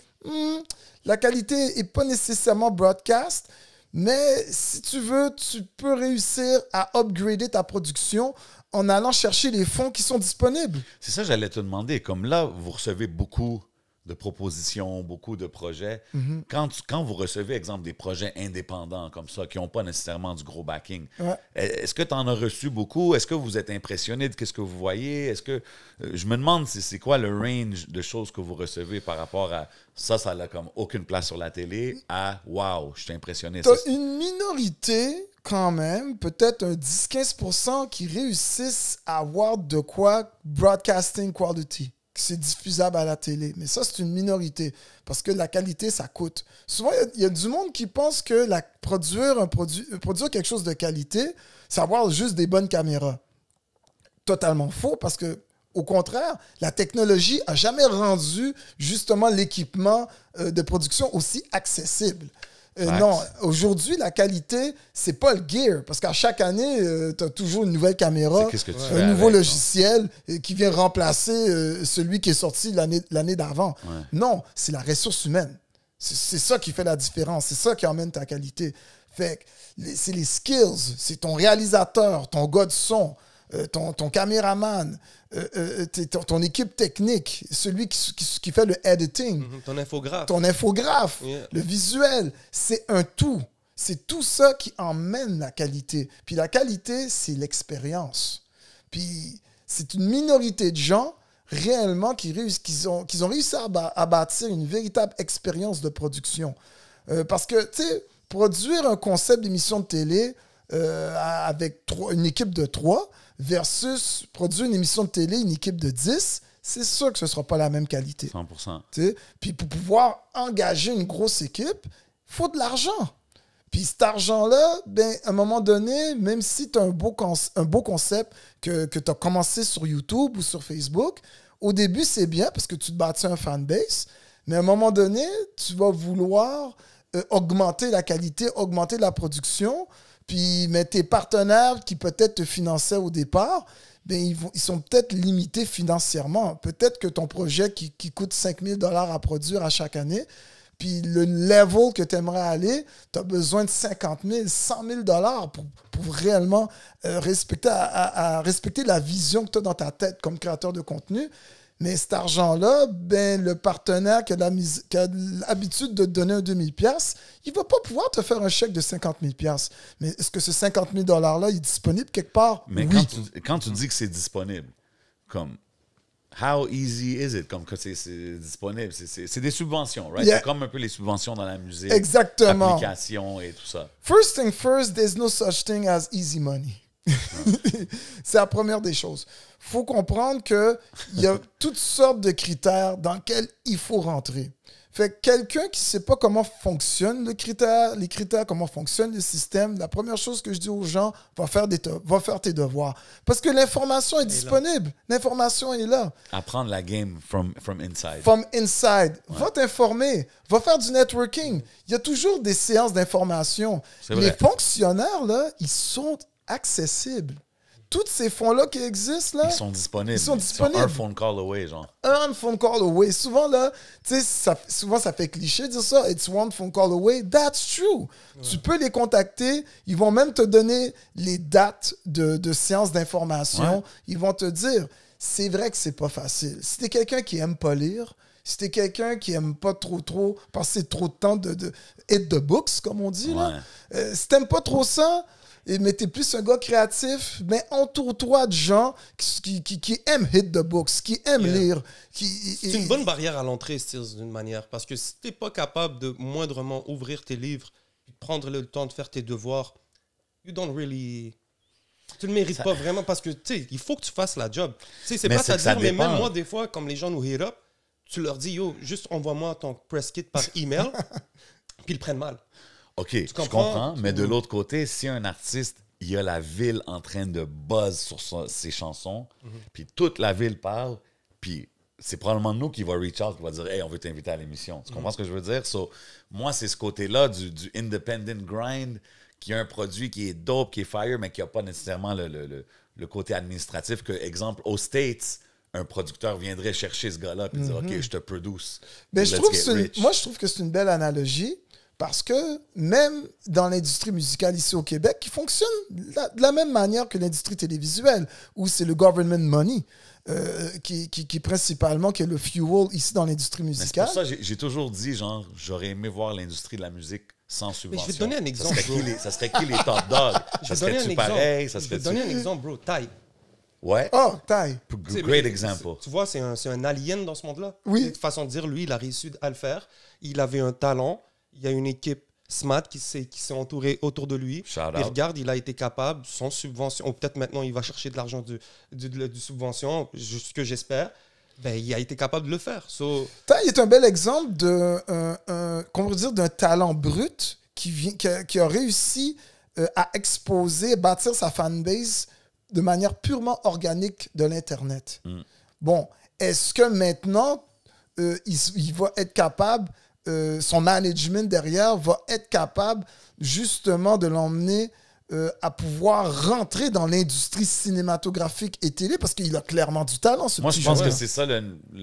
la qualité n'est pas nécessairement broadcast, mais si tu veux, tu peux réussir à upgrader ta production en allant chercher les fonds qui sont disponibles. C'est ça que j'allais te demander. Comme là, vous recevez beaucoup de propositions, beaucoup de projets. Quand vous recevez, exemple, des projets indépendants comme ça, qui n'ont pas nécessairement du gros backing, Ouais. est-ce que tu en as reçu beaucoup? Est-ce que vous êtes impressionné de ce que vous voyez? Est-ce que je me demande c'est quoi le range de choses que vous recevez par rapport à ça n'a comme aucune place sur la télé, à wow, je suis impressionné. Tu as une minorité quand même, peut-être un 10-15% qui réussissent à avoir de quoi broadcasting quality, que c'est diffusable à la télé. Mais ça, c'est une minorité parce que la qualité, ça coûte. Souvent, il y a du monde qui pense que produire quelque chose de qualité, c'est avoir juste des bonnes caméras. Totalement faux parce que au contraire, la technologie n'a jamais rendu justement l'équipement de production aussi accessible. Non, aujourd'hui, la qualité, c'est pas le gear. Parce qu'à chaque année, tu as toujours une nouvelle caméra, Qu'est-ce que tu fais un nouveau avec, logiciel qui vient remplacer celui qui est sorti l'année d'avant. Ouais. Non, c'est la ressource humaine. C'est ça qui fait la différence. C'est ça qui emmène ta qualité. Fait que c'est les skills. C'est ton réalisateur, ton gars de son, ton caméraman, ton équipe technique, celui qui fait le editing, Ton infographe. ton infographe, Yeah. le visuel, c'est un tout. C'est tout ça qui emmène la qualité. Puis la qualité, c'est l'expérience. Puis c'est une minorité de gens réellement qui ont réussi à bâtir une véritable expérience de production. Parce que, tu sais, produire un concept d'émission de télé avec une équipe de 3 versus produire une émission de télé, une équipe de 10, c'est sûr que ce ne sera pas la même qualité. 100%. T'sais? Puis pour pouvoir engager une grosse équipe, il faut de l'argent. Puis cet argent-là, ben, à un moment donné, même si tu as un beau concept que tu as commencé sur YouTube ou sur Facebook, au début, c'est bien parce que tu te bâtis un fanbase, mais à un moment donné, tu vas vouloir augmenter la qualité, augmenter la production, puis mais tes partenaires qui peut-être te finançaient au départ, ben, ils sont peut-être limités financièrement. Peut-être que ton projet qui coûte 5 000 $ à produire à chaque année, puis le level que tu aimerais aller, tu as besoin de 50 000, 100 000 $ pour réellement respecter la vision que tu as dans ta tête comme créateur de contenu. Mais cet argent-là, ben, le partenaire qui a l'habitude de te donner un 2 000 $, il ne va pas pouvoir te faire un chèque de 50 000 $. Mais est-ce que ce 50 000 $-là est disponible quelque part? Mais oui. quand tu dis que c'est disponible, comme, how easy is it? Comme que c'est disponible, c'est des subventions, right? Yeah. C'est comme un peu les subventions dans la musique. Exactement. Applications et tout ça. First thing first, there's no such thing as easy money. C'est la première des choses. Il faut comprendre qu'il y a toutes sortes de critères dans lesquels il faut rentrer. Fait que quelqu'un qui ne sait pas comment fonctionne les critères, comment fonctionne le système, la première chose que je dis aux gens, va faire tes devoirs. Parce que l'information est disponible. L'information est là. Apprendre la game from inside. From inside. Va t'informer. Va faire du networking. Il y a toujours des séances d'information. C'est Les vrai. fonctionnaires, là, ils sont accessibles. Tous ces fonds-là qui existent, là, Ils sont disponibles. Ils sont disponibles. un phone call away, genre. un phone call away. Souvent, là, tu sais, souvent, ça fait cliché de dire ça. It's one phone call away. That's true. Ouais. Tu peux les contacter. Ils vont même te donner les dates de séances d'information. Ouais. Ils vont te dire, c'est vrai que c'est pas facile. Si t'es quelqu'un qui aime pas lire, si t'es quelqu'un qui aime pas trop passer trop de temps de hit the books, comme on dit, là, si t'aimes pas trop ça, mais t'es plus un gars créatif, mais entoure-toi de gens qui aiment hit the books, qui aiment lire. C'est une bonne barrière à l'entrée, Stills, d'une manière. Parce que si t'es pas capable de moindrement ouvrir tes livres, prendre le temps de faire tes devoirs, you don't really... Tu ne le mérites pas vraiment parce que, tu sais, il faut que tu fasses la job. Tu sais, c'est Mais pas c'est à que ça dire, mais dépend. même moi, des fois, comme les gens nous hit up, tu leur dis, yo, juste envoie-moi ton press kit par email, puis ils le prennent mal. OK, je comprends? comprends, mais de l'autre côté, si un artiste, il y a la ville en train de buzz sur ses chansons, puis toute la ville parle, puis c'est probablement nous qui va reach out, qui va dire « Hey, on veut t'inviter à l'émission. » Tu comprends ce que je veux dire? So, moi, c'est ce côté-là du independent grind, qui a un produit qui est dope, qui est fire, mais qui n'a pas nécessairement le côté administratif que, exemple, aux States, un producteur viendrait chercher ce gars-là et dire « OK, je te produce. Mais Let's je trouve get rich. moi, je trouve que c'est une belle analogie parce que même dans l'industrie musicale ici au Québec, qui fonctionne de la même manière que l'industrie télévisuelle, où c'est le government money qui principalement qui est le fuel ici dans l'industrie Mais c'est musicale. pour ça que j'ai toujours dit, genre, j'aurais aimé voir l'industrie de la musique sans Mais subvention. je vais te donner un exemple, Ça serait qui les top dogs? Je Ça vais donner un serait-tu exemple. pareil? Ça Je vais te serait-tu... donner un exemple, bro. Ty. Ouais. Oh, taille. Tu sais, Great mais example. Tu vois, c'est un alien dans ce monde-là. Oui. De façon de dire, lui, il a réussi à le faire. Il avait un talent. Il y a une équipe smart qui s'est entourée autour de lui. Shout Et out. regarde, il a été capable, sans subvention, ou peut-être maintenant il va chercher de l'argent du subvention, ce que j'espère, ben, il a été capable de le faire. So, Taille est un bel exemple d'un talent brut qui a réussi à exposer, bâtir sa fanbase de manière purement organique de l'Internet. Bon, est-ce que maintenant, il va être capable, son management derrière va être capable justement de l'emmener à pouvoir rentrer dans l'industrie cinématographique et télé parce qu'il a clairement du talent, ce Moi, petit je pense jeune. que c'est ça le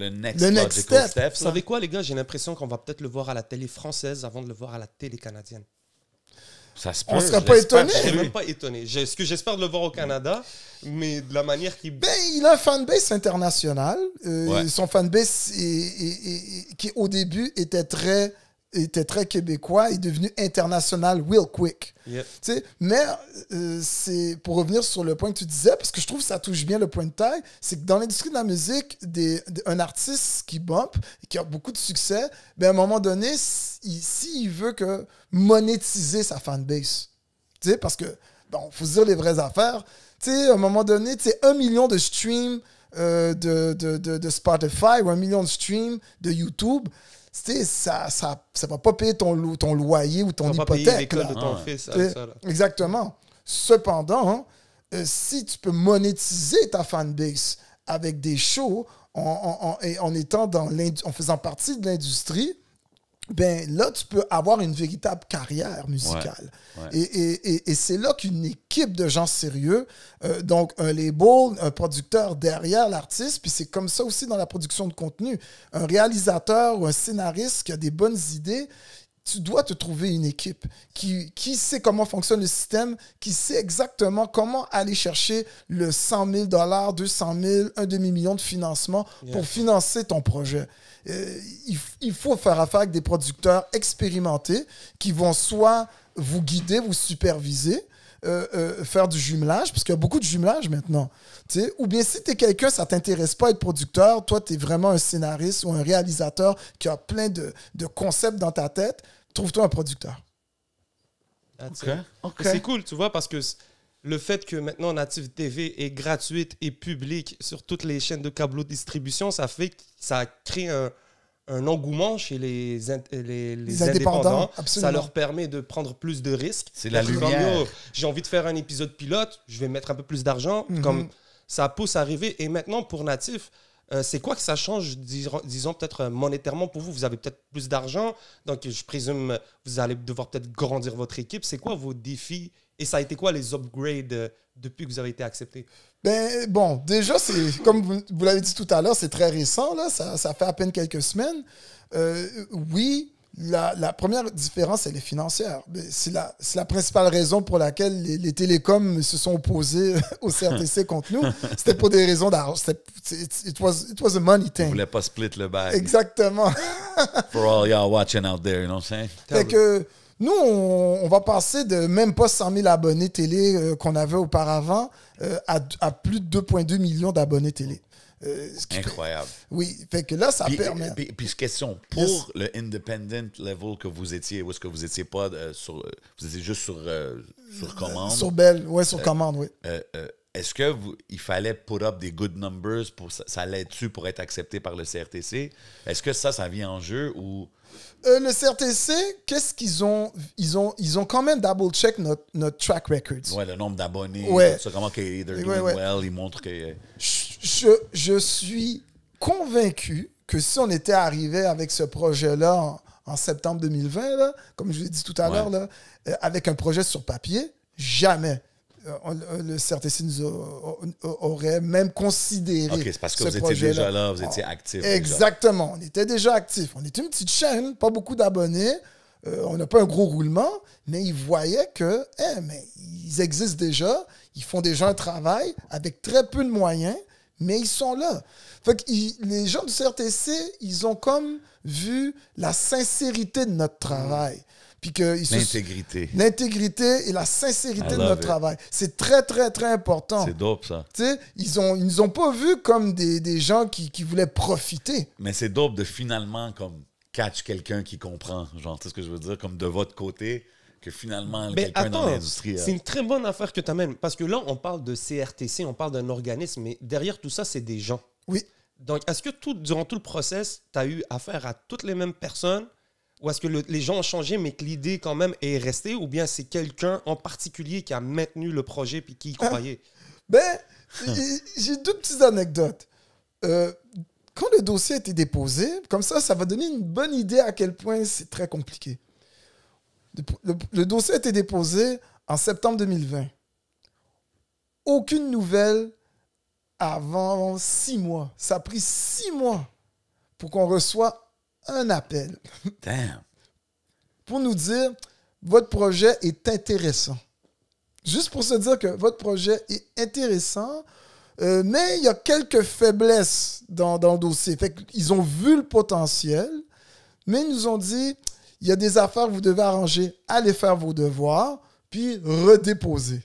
next Le logical next step. step. vous savez quoi, les gars? J'ai l'impression qu'on va peut-être le voir à la télé française avant de le voir à la télé canadienne. Ça se On peut, serait je pas l'espère. étonné. Je Oui. suis même pas étonné. Ce que j'espère de le voir au Canada, mais de la manière qu'il... Ben, il a un fanbase international. Ouais. Son fanbase, qui au début était très québécois, est devenu international real quick. Yeah. Tu sais, mais c'est pour revenir sur le point que tu disais, parce que je trouve que ça touche bien le point de taille, c'est que dans l'industrie de la musique, un artiste qui bump, qui a beaucoup de succès, ben à un moment donné, s'il veut monétiser sa fanbase, tu sais, parce que, bon, faut se dire les vraies affaires, tu sais, à un moment donné, tu sais, 1 million de streams de Spotify ou 1 million de streams de YouTube, tu sais, ça va pas payer ton loyer ou ton On va payer hypothèque. l'école là. de ton Ah, fils. Tu sais, ça, là. Exactement. Cependant, si tu peux monétiser ta fanbase avec des shows en étant en faisant partie de l'industrie, ben là, tu peux avoir une véritable carrière musicale. Ouais. Et c'est là qu'une équipe de gens sérieux, donc un label, un producteur derrière l'artiste, puis c'est comme ça aussi dans la production de contenu. Un réalisateur ou un scénariste qui a des bonnes idées, tu dois te trouver une équipe qui sait comment fonctionne le système, qui sait exactement comment aller chercher le 100 000 $, 200 000, un demi-million de financement pour financer ton projet. Il faut faire affaire avec des producteurs expérimentés qui vont soit vous guider, vous superviser, faire du jumelage, parce qu'il y a beaucoup de jumelage maintenant. Tu sais, ou bien si tu es quelqu'un, ça ne t'intéresse pas être producteur, toi, tu es vraiment un scénariste ou un réalisateur qui a plein de concepts dans ta tête, trouve-toi un producteur. That's OK. it. OK. C'est cool, tu vois, parce que le fait que maintenant Native TV est gratuite et publique sur toutes les chaînes de câble distribution, ça fait que ça crée un engouement chez les indépendants. Absolument. Ça leur permet de prendre plus de risques. C'est la Comme, lumière. yo, j'ai envie de faire un épisode pilote, je vais mettre un peu plus d'argent. Comme ça pousse à arriver. Et maintenant, pour Natif, c'est quoi que ça change, disons peut-être monétairement pour vous? Vous avez peut-être plus d'argent, donc je présume vous allez devoir peut-être grandir votre équipe. C'est quoi vos défis? Et ça a été quoi les upgrades depuis que vous avez été accepté? Ben, bon, déjà, c'est comme vous l'avez dit tout à l'heure, c'est très récent, là, ça fait à peine quelques semaines. Oui, la première différence, elle est financière. C'est la principale raison pour laquelle les télécoms se sont opposés au CRTC contre nous. C'était pour des raisons d'argent. It was a money Je thing. voulais pas split le bag. Exactement. For all y'all watching out there, you know what I'm saying? Fait que Nous, on va passer de même pas 100 000 abonnés télé qu'on avait auparavant à plus de 2,2 millions d'abonnés télé. Incroyable. Oui, fait que là, ça permet. Puis question, pour le independent level que vous étiez, ou est-ce que vous étiez pas vous étiez juste sur commande? Sur Bell, ouais, sur commande, oui. Est-ce que il fallait put up des good numbers pour ça l'aide-tu pour être accepté par le CRTC? Est-ce que ça vient en jeu ou... Le CRTC, qu'est-ce qu'ils ont? Ils ont quand même double-check notre track records. Ouais, le nombre d'abonnés, Ouais. tout ça, comment qu'ils doing Ouais. well, ils montrent que... Je suis convaincu que si on était arrivé avec ce projet-là en septembre 2020, là, comme je l'ai dit tout à l'heure, là, avec un projet sur papier, jamais le CRTC nous aurait même considéré. OK, c'est parce que ce vous étiez déjà là, vous Oh, étiez actif. Exactement, on était déjà actifs. On était une petite chaîne, pas beaucoup d'abonnés. On n'a pas un gros roulement, mais ils voyaient que mais ils existent déjà, ils font déjà un travail avec très peu de moyens, mais ils sont là. Fait que les gens du CRTC, ils ont comme vu la sincérité de notre travail. Puis que l'intégrité et la sincérité de notre travail. C'est très, très, très important. C'est dope, ça. Tu sais, ils nous ont pas vus comme des gens qui voulaient profiter. Mais c'est dope de finalement comme catch quelqu'un qui comprend. Genre, tu sais ce que je veux dire? Comme de votre côté, que finalement, quelqu'un dans l'industrie... C'est une très bonne affaire que tu amènes. Parce que là, on parle de CRTC, on parle d'un organisme, mais derrière tout ça, c'est des gens. Oui. Donc, est-ce que durant tout le process, tu as eu affaire à toutes les mêmes personnes? Ou est-ce que les gens ont changé, mais que l'idée quand même est restée? Ou bien c'est quelqu'un en particulier qui a maintenu le projet et qui y croyait? J'ai deux petites anecdotes. Quand le dossier a été déposé, comme ça va donner une bonne idée à quel point c'est très compliqué. Le dossier a été déposé en septembre 2020. Aucune nouvelle avant 6 mois. Ça a pris 6 mois pour qu'on reçoive un appel. Damn. Pour nous dire, votre projet est intéressant. Juste pour se dire que votre projet est intéressant, mais il y a quelques faiblesses dans le dossier. Fait qu'ils ont vu le potentiel, mais ils nous ont dit, il y a des affaires que vous devez arranger, allez faire vos devoirs, puis redéposer.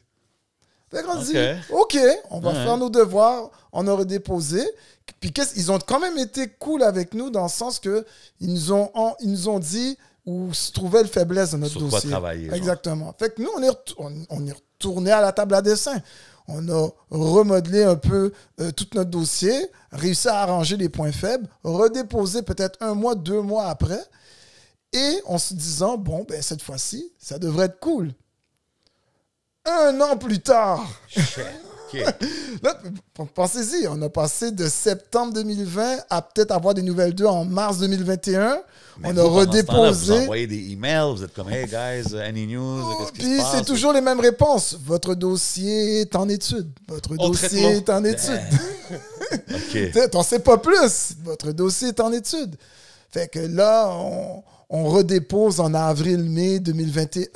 Fait qu'on dit, OK, on va faire nos devoirs, on a redéposé. Puis ils ont quand même été cool avec nous dans le sens que ils nous ont dit où se trouvait la faiblesse de notre dossier. Sur quoi travailler. Exactement. Genre. Fait que nous, on est retourné à la table à dessin. On a remodelé un peu tout notre dossier, réussi à arranger les points faibles, redéposé peut-être 1 mois, 2 mois après, et en se disant, bon, ben cette fois-ci, ça devrait être cool. 1 an plus tard. Okay. Là, pensez-y, on a passé de septembre 2020 à peut-être avoir des nouvelles d'eux en mars 2021. Mais on a redéposé. Vous envoyez des emails, vous êtes comme, hey guys, any news? Qu'est-ce qui se Puis passe? c'est toujours les mêmes réponses. Votre dossier est en étude. Votre dossier est en étude. OK. T'en sais pas plus. Votre dossier est en étude. Fait que là, on redépose en avril-mai 2021.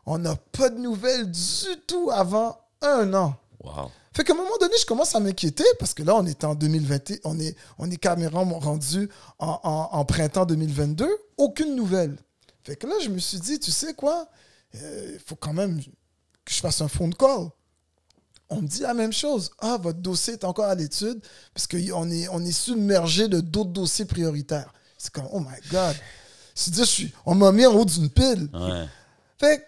On n'a pas de nouvelles du tout avant 1 an. Wow. Fait qu'à un moment donné, je commence à m'inquiéter parce que là, on est en 2020, on est carrément rendu en printemps 2022. Aucune nouvelle. Fait que là, je me suis dit, tu sais quoi? Il faut quand même que je fasse un phone call. On me dit la même chose. Ah, votre dossier est encore à l'étude parce qu'on est submergé de d'autres dossiers prioritaires. C'est comme, oh my God. On m'a mis en haut d'une pile. Ouais. Fait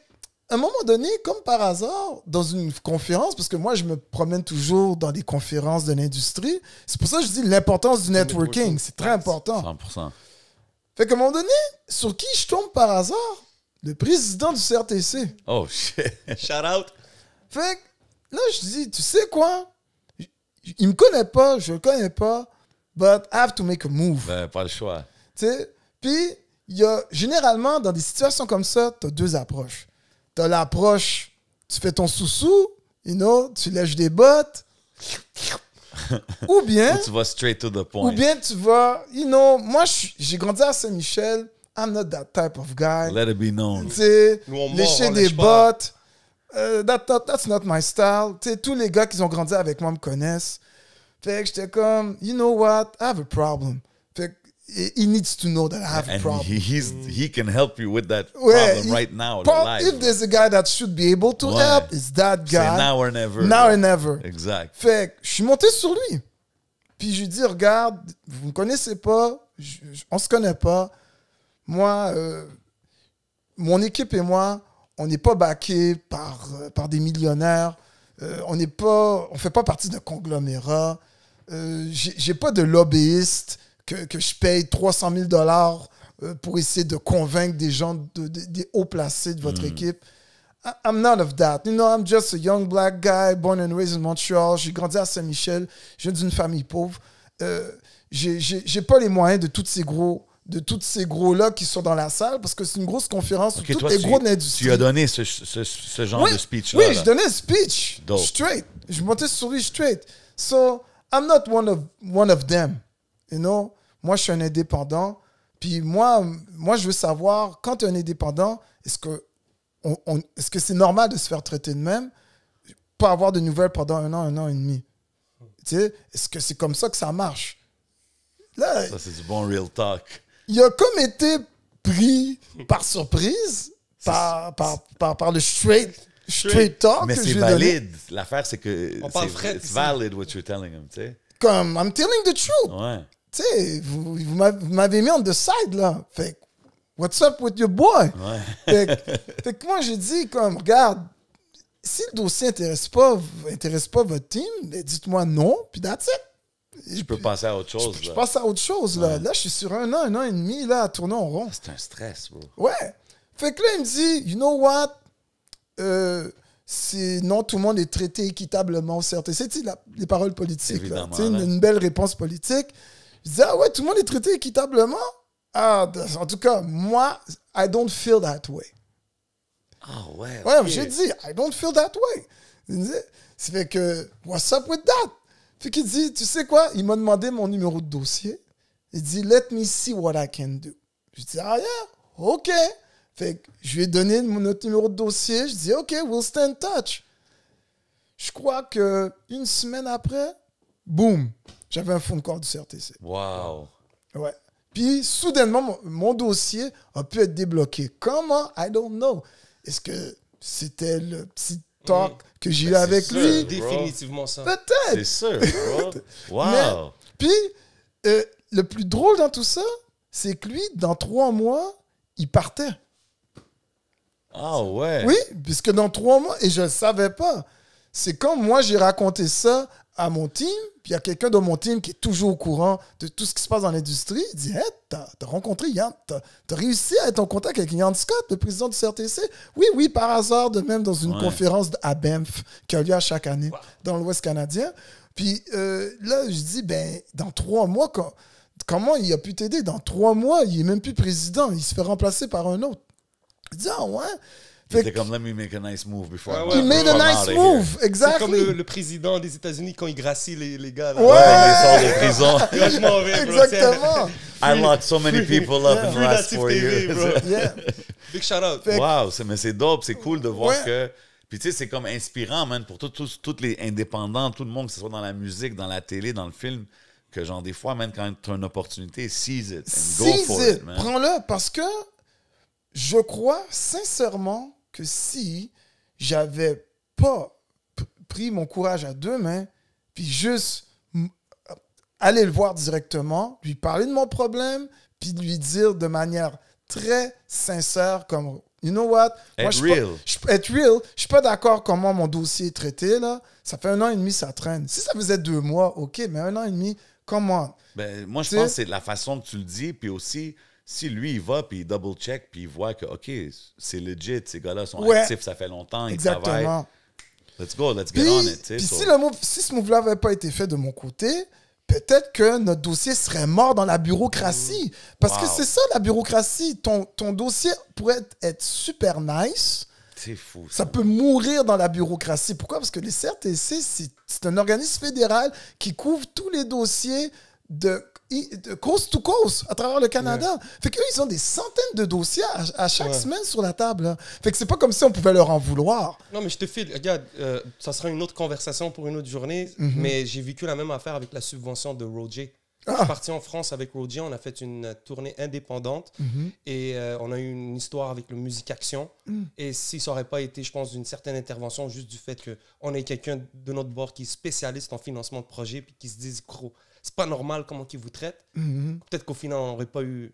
à un moment donné, comme par hasard, dans une conférence, parce que moi, je me promène toujours dans des conférences de l'industrie, c'est pour ça que je dis l'importance du networking. C'est très important. 100%. Fait qu'à un moment donné, sur qui je tombe par hasard? Le président du CRTC. Oh, shit. Shout out. Fait que là, je dis, tu sais quoi? Il me connaît pas, je le connais pas, but I have to make a move. Ben, pas le choix. Tu sais? Puis, il y a, généralement, dans des situations comme ça, tu as 2 approches. Tu as l'approche, tu fais ton sous-sous, tu lèches des bottes. Ou bien... Ou tu vas straight to the point. Ou bien tu vas... moi, j'ai grandi à Saint-Michel. I'm not that type of guy. Let it be known. Tu sais, Nous, on lécher on des lèche pas. bottes. That's not my style. Tu sais, tous les gars qui ont grandi avec moi me connaissent. Fait que j'étais comme, you know what? I have a problem. Fait que he needs to know that I have a And problem. he can help you with that Ouais, problem right now in Prob- life. if there's a guy that should be able to Ouais. help, it's that guy. C'est now or never. Now bro. or never. Exact. Fait que je suis monté sur lui. Puis je lui dis, regarde, vous ne me connaissez pas, on ne se connaît pas. Moi, mon équipe et moi, on n'est pas backés par des millionnaires. On ne fait pas partie d'un conglomérat. J'ai pas de lobbyiste que je paye 300 000 $ pour essayer de convaincre des gens, des hauts placés de votre équipe. I'm none of that. You know, I'm just a young black guy born and raised in Montreal. J'ai grandi à Saint-Michel. Je viens d'une famille pauvre. J'ai pas les moyens de tous ces gros-là qui sont dans la salle parce que c'est une grosse conférence Ok, où tous toi, les gros de l'industrie. Tu as donné ce genre Oui, de speech-là. oui, là. je donnais un speech. Dope. Straight. Je montais sur lui straight. So, I'm not one of them. You know? Moi, je suis un indépendant. Puis moi, je veux savoir, quand tu es un indépendant, est-ce que c'est normal de se faire traiter de même? Pas avoir de nouvelles pendant un an et demi. Tu sais, est-ce que c'est comme ça que ça marche? Là, Ça, c'est du bon real talk. il a comme été pris par surprise par le straight talk Mais que c'est je lui ai donné. valide. L'affaire, c'est que On parle fret it's ici. valid what you're telling him, tu sais. Comme, I'm telling the truth. Ouais. Tu sais, vous m'avez mis on the side, là. Fait que, what's up with your boy? Ouais. Fait que moi, j'ai dit, comme, regarde, si le dossier intéresse pas votre team, ben, dites-moi non, puis that's it. Je peux passer à autre chose. Je là. passe à autre chose, là. Là, je suis sur un an et demi, là, à tourner en rond. C'est un stress, bro. Ouais. Fait que là, il me dit, you know what? Non, tout le monde est traité équitablement au CRTC. Tu sais, les paroles politiques. Là. Évidemment, Tu sais, là. une belle réponse politique. Je dis, ah ouais, tout le monde est traité équitablement? Ah, en tout cas, moi, I don't feel that way. Ah ouais. Ouais, ok. j'ai dit, I don't feel that way. Il me dit, ça fait que, what's up with that? Fait qu'il dit, tu sais quoi? Il m'a demandé mon numéro de dossier. Il dit, let me see what I can do. Je dis, ah yeah, OK. Fait que je lui ai donné notre numéro de dossier. Je dis, OK, we'll stay in touch. Je crois qu'une semaine après, boum, j'avais un phone call du CRTC. Wow. Ouais. Puis, soudainement, mon dossier a pu être débloqué. Comment? I don't know. Est-ce que c'était le petit talk que j'ai eu avec sûr. lui? Définitivement ça. Peut-être. C'est sûr, bro. Wow. Mais- Puis, le plus drôle dans tout ça, c'est que lui, dans 3 mois, il partait. Ah ouais. Oui, puisque dans 3 mois, et je ne le savais pas, c'est quand moi j'ai raconté ça à mon team, puis il y a quelqu'un de mon team qui est toujours au courant de tout ce qui se passe dans l'industrie. Il dit, hey, t'as rencontré Yann, t'as réussi à être en contact avec Yann Scott, le président du CRTC? Oui, par hasard, de même dans une Ouais. conférence à Banff qui a lieu à chaque année dans l'Ouest canadien. Puis là, je dis, ben, dans 3 mois, comment il a pu t'aider? Dans 3 mois, il n'est même plus président, il se fait remplacer par un autre. Je dis, ah ouais? Fait C'était que- comme, let me make a nice move before. Ouais, I ouais. il made a before I'm nice out of move, C'est exactement. comme le président des États-Unis quand il gracie les gars. Là. Ouais. here. Il sort de prison. Là, je m'en vais, bro. Exactement. I locked so many people up in the Free last Native 4 TV, years. bro. Yeah. Big shout out. Fait que- Wow, mais c'est dope, c'est cool de voir Ouais. que. Puis tu sais, c'est comme inspirant, man, pour tous les indépendants, tout le monde, que ce soit dans la musique, dans la télé, dans le film, que genre des fois, man, quand tu as une opportunité, seize it and go Seize for it. it, man. Prends-le parce que je crois sincèrement que si j'avais pas pris mon courage à 2 mains, puis juste aller le voir directement, lui parler de mon problème, puis lui dire de manière très sincère, comme, you know what? Être je suis pas- real. être real. Je suis pas d'accord comment mon dossier est traité, là. Ça fait 1 an et demi, ça traîne. Si ça faisait 2 mois, OK, mais 1 an et demi, comment? Ben, moi, je Tu pense sais- que c'est la façon que tu le dis, puis aussi, si lui, il va, puis il double-check, puis il voit que, OK, c'est legit, ces gars-là sont Ouais. actifs, ça fait longtemps, ils travaillent. Exactement. Let's go, let's get Puis, on it, tu sais. puis so- si ce move-là n'avait pas été fait de mon côté, peut-être que notre dossier serait mort dans la bureaucratie. Parce que Wow. c'est ça, la bureaucratie. Ton dossier pourrait être super nice. C'est fou. Ça peut mourir dans la bureaucratie. Pourquoi? Parce que les CRTC, c'est un organisme fédéral qui couvre tous les dossiers de coast to coast à travers le Canada. Fait qu'eux, ils ont des centaines de dossiers à chaque Ouais. semaine sur la table. Là. Fait que c'est pas comme si on pouvait leur en vouloir. Non, mais je te file. Regarde, ça sera une autre conversation pour une autre journée, mais j'ai vécu la même affaire avec la subvention de Roger. Je suis parti en France avec Roger, on a fait une tournée indépendante et on a eu une histoire avec le Musique Action. Et si ça n'aurait pas été, je pense, d'une certaine intervention, juste du fait qu'on ait quelqu'un de notre bord qui est spécialiste en financement de projet puis qui se dise, gros, c'est pas normal comment ils vous traitent, peut-être qu'au final, on n'aurait pas eu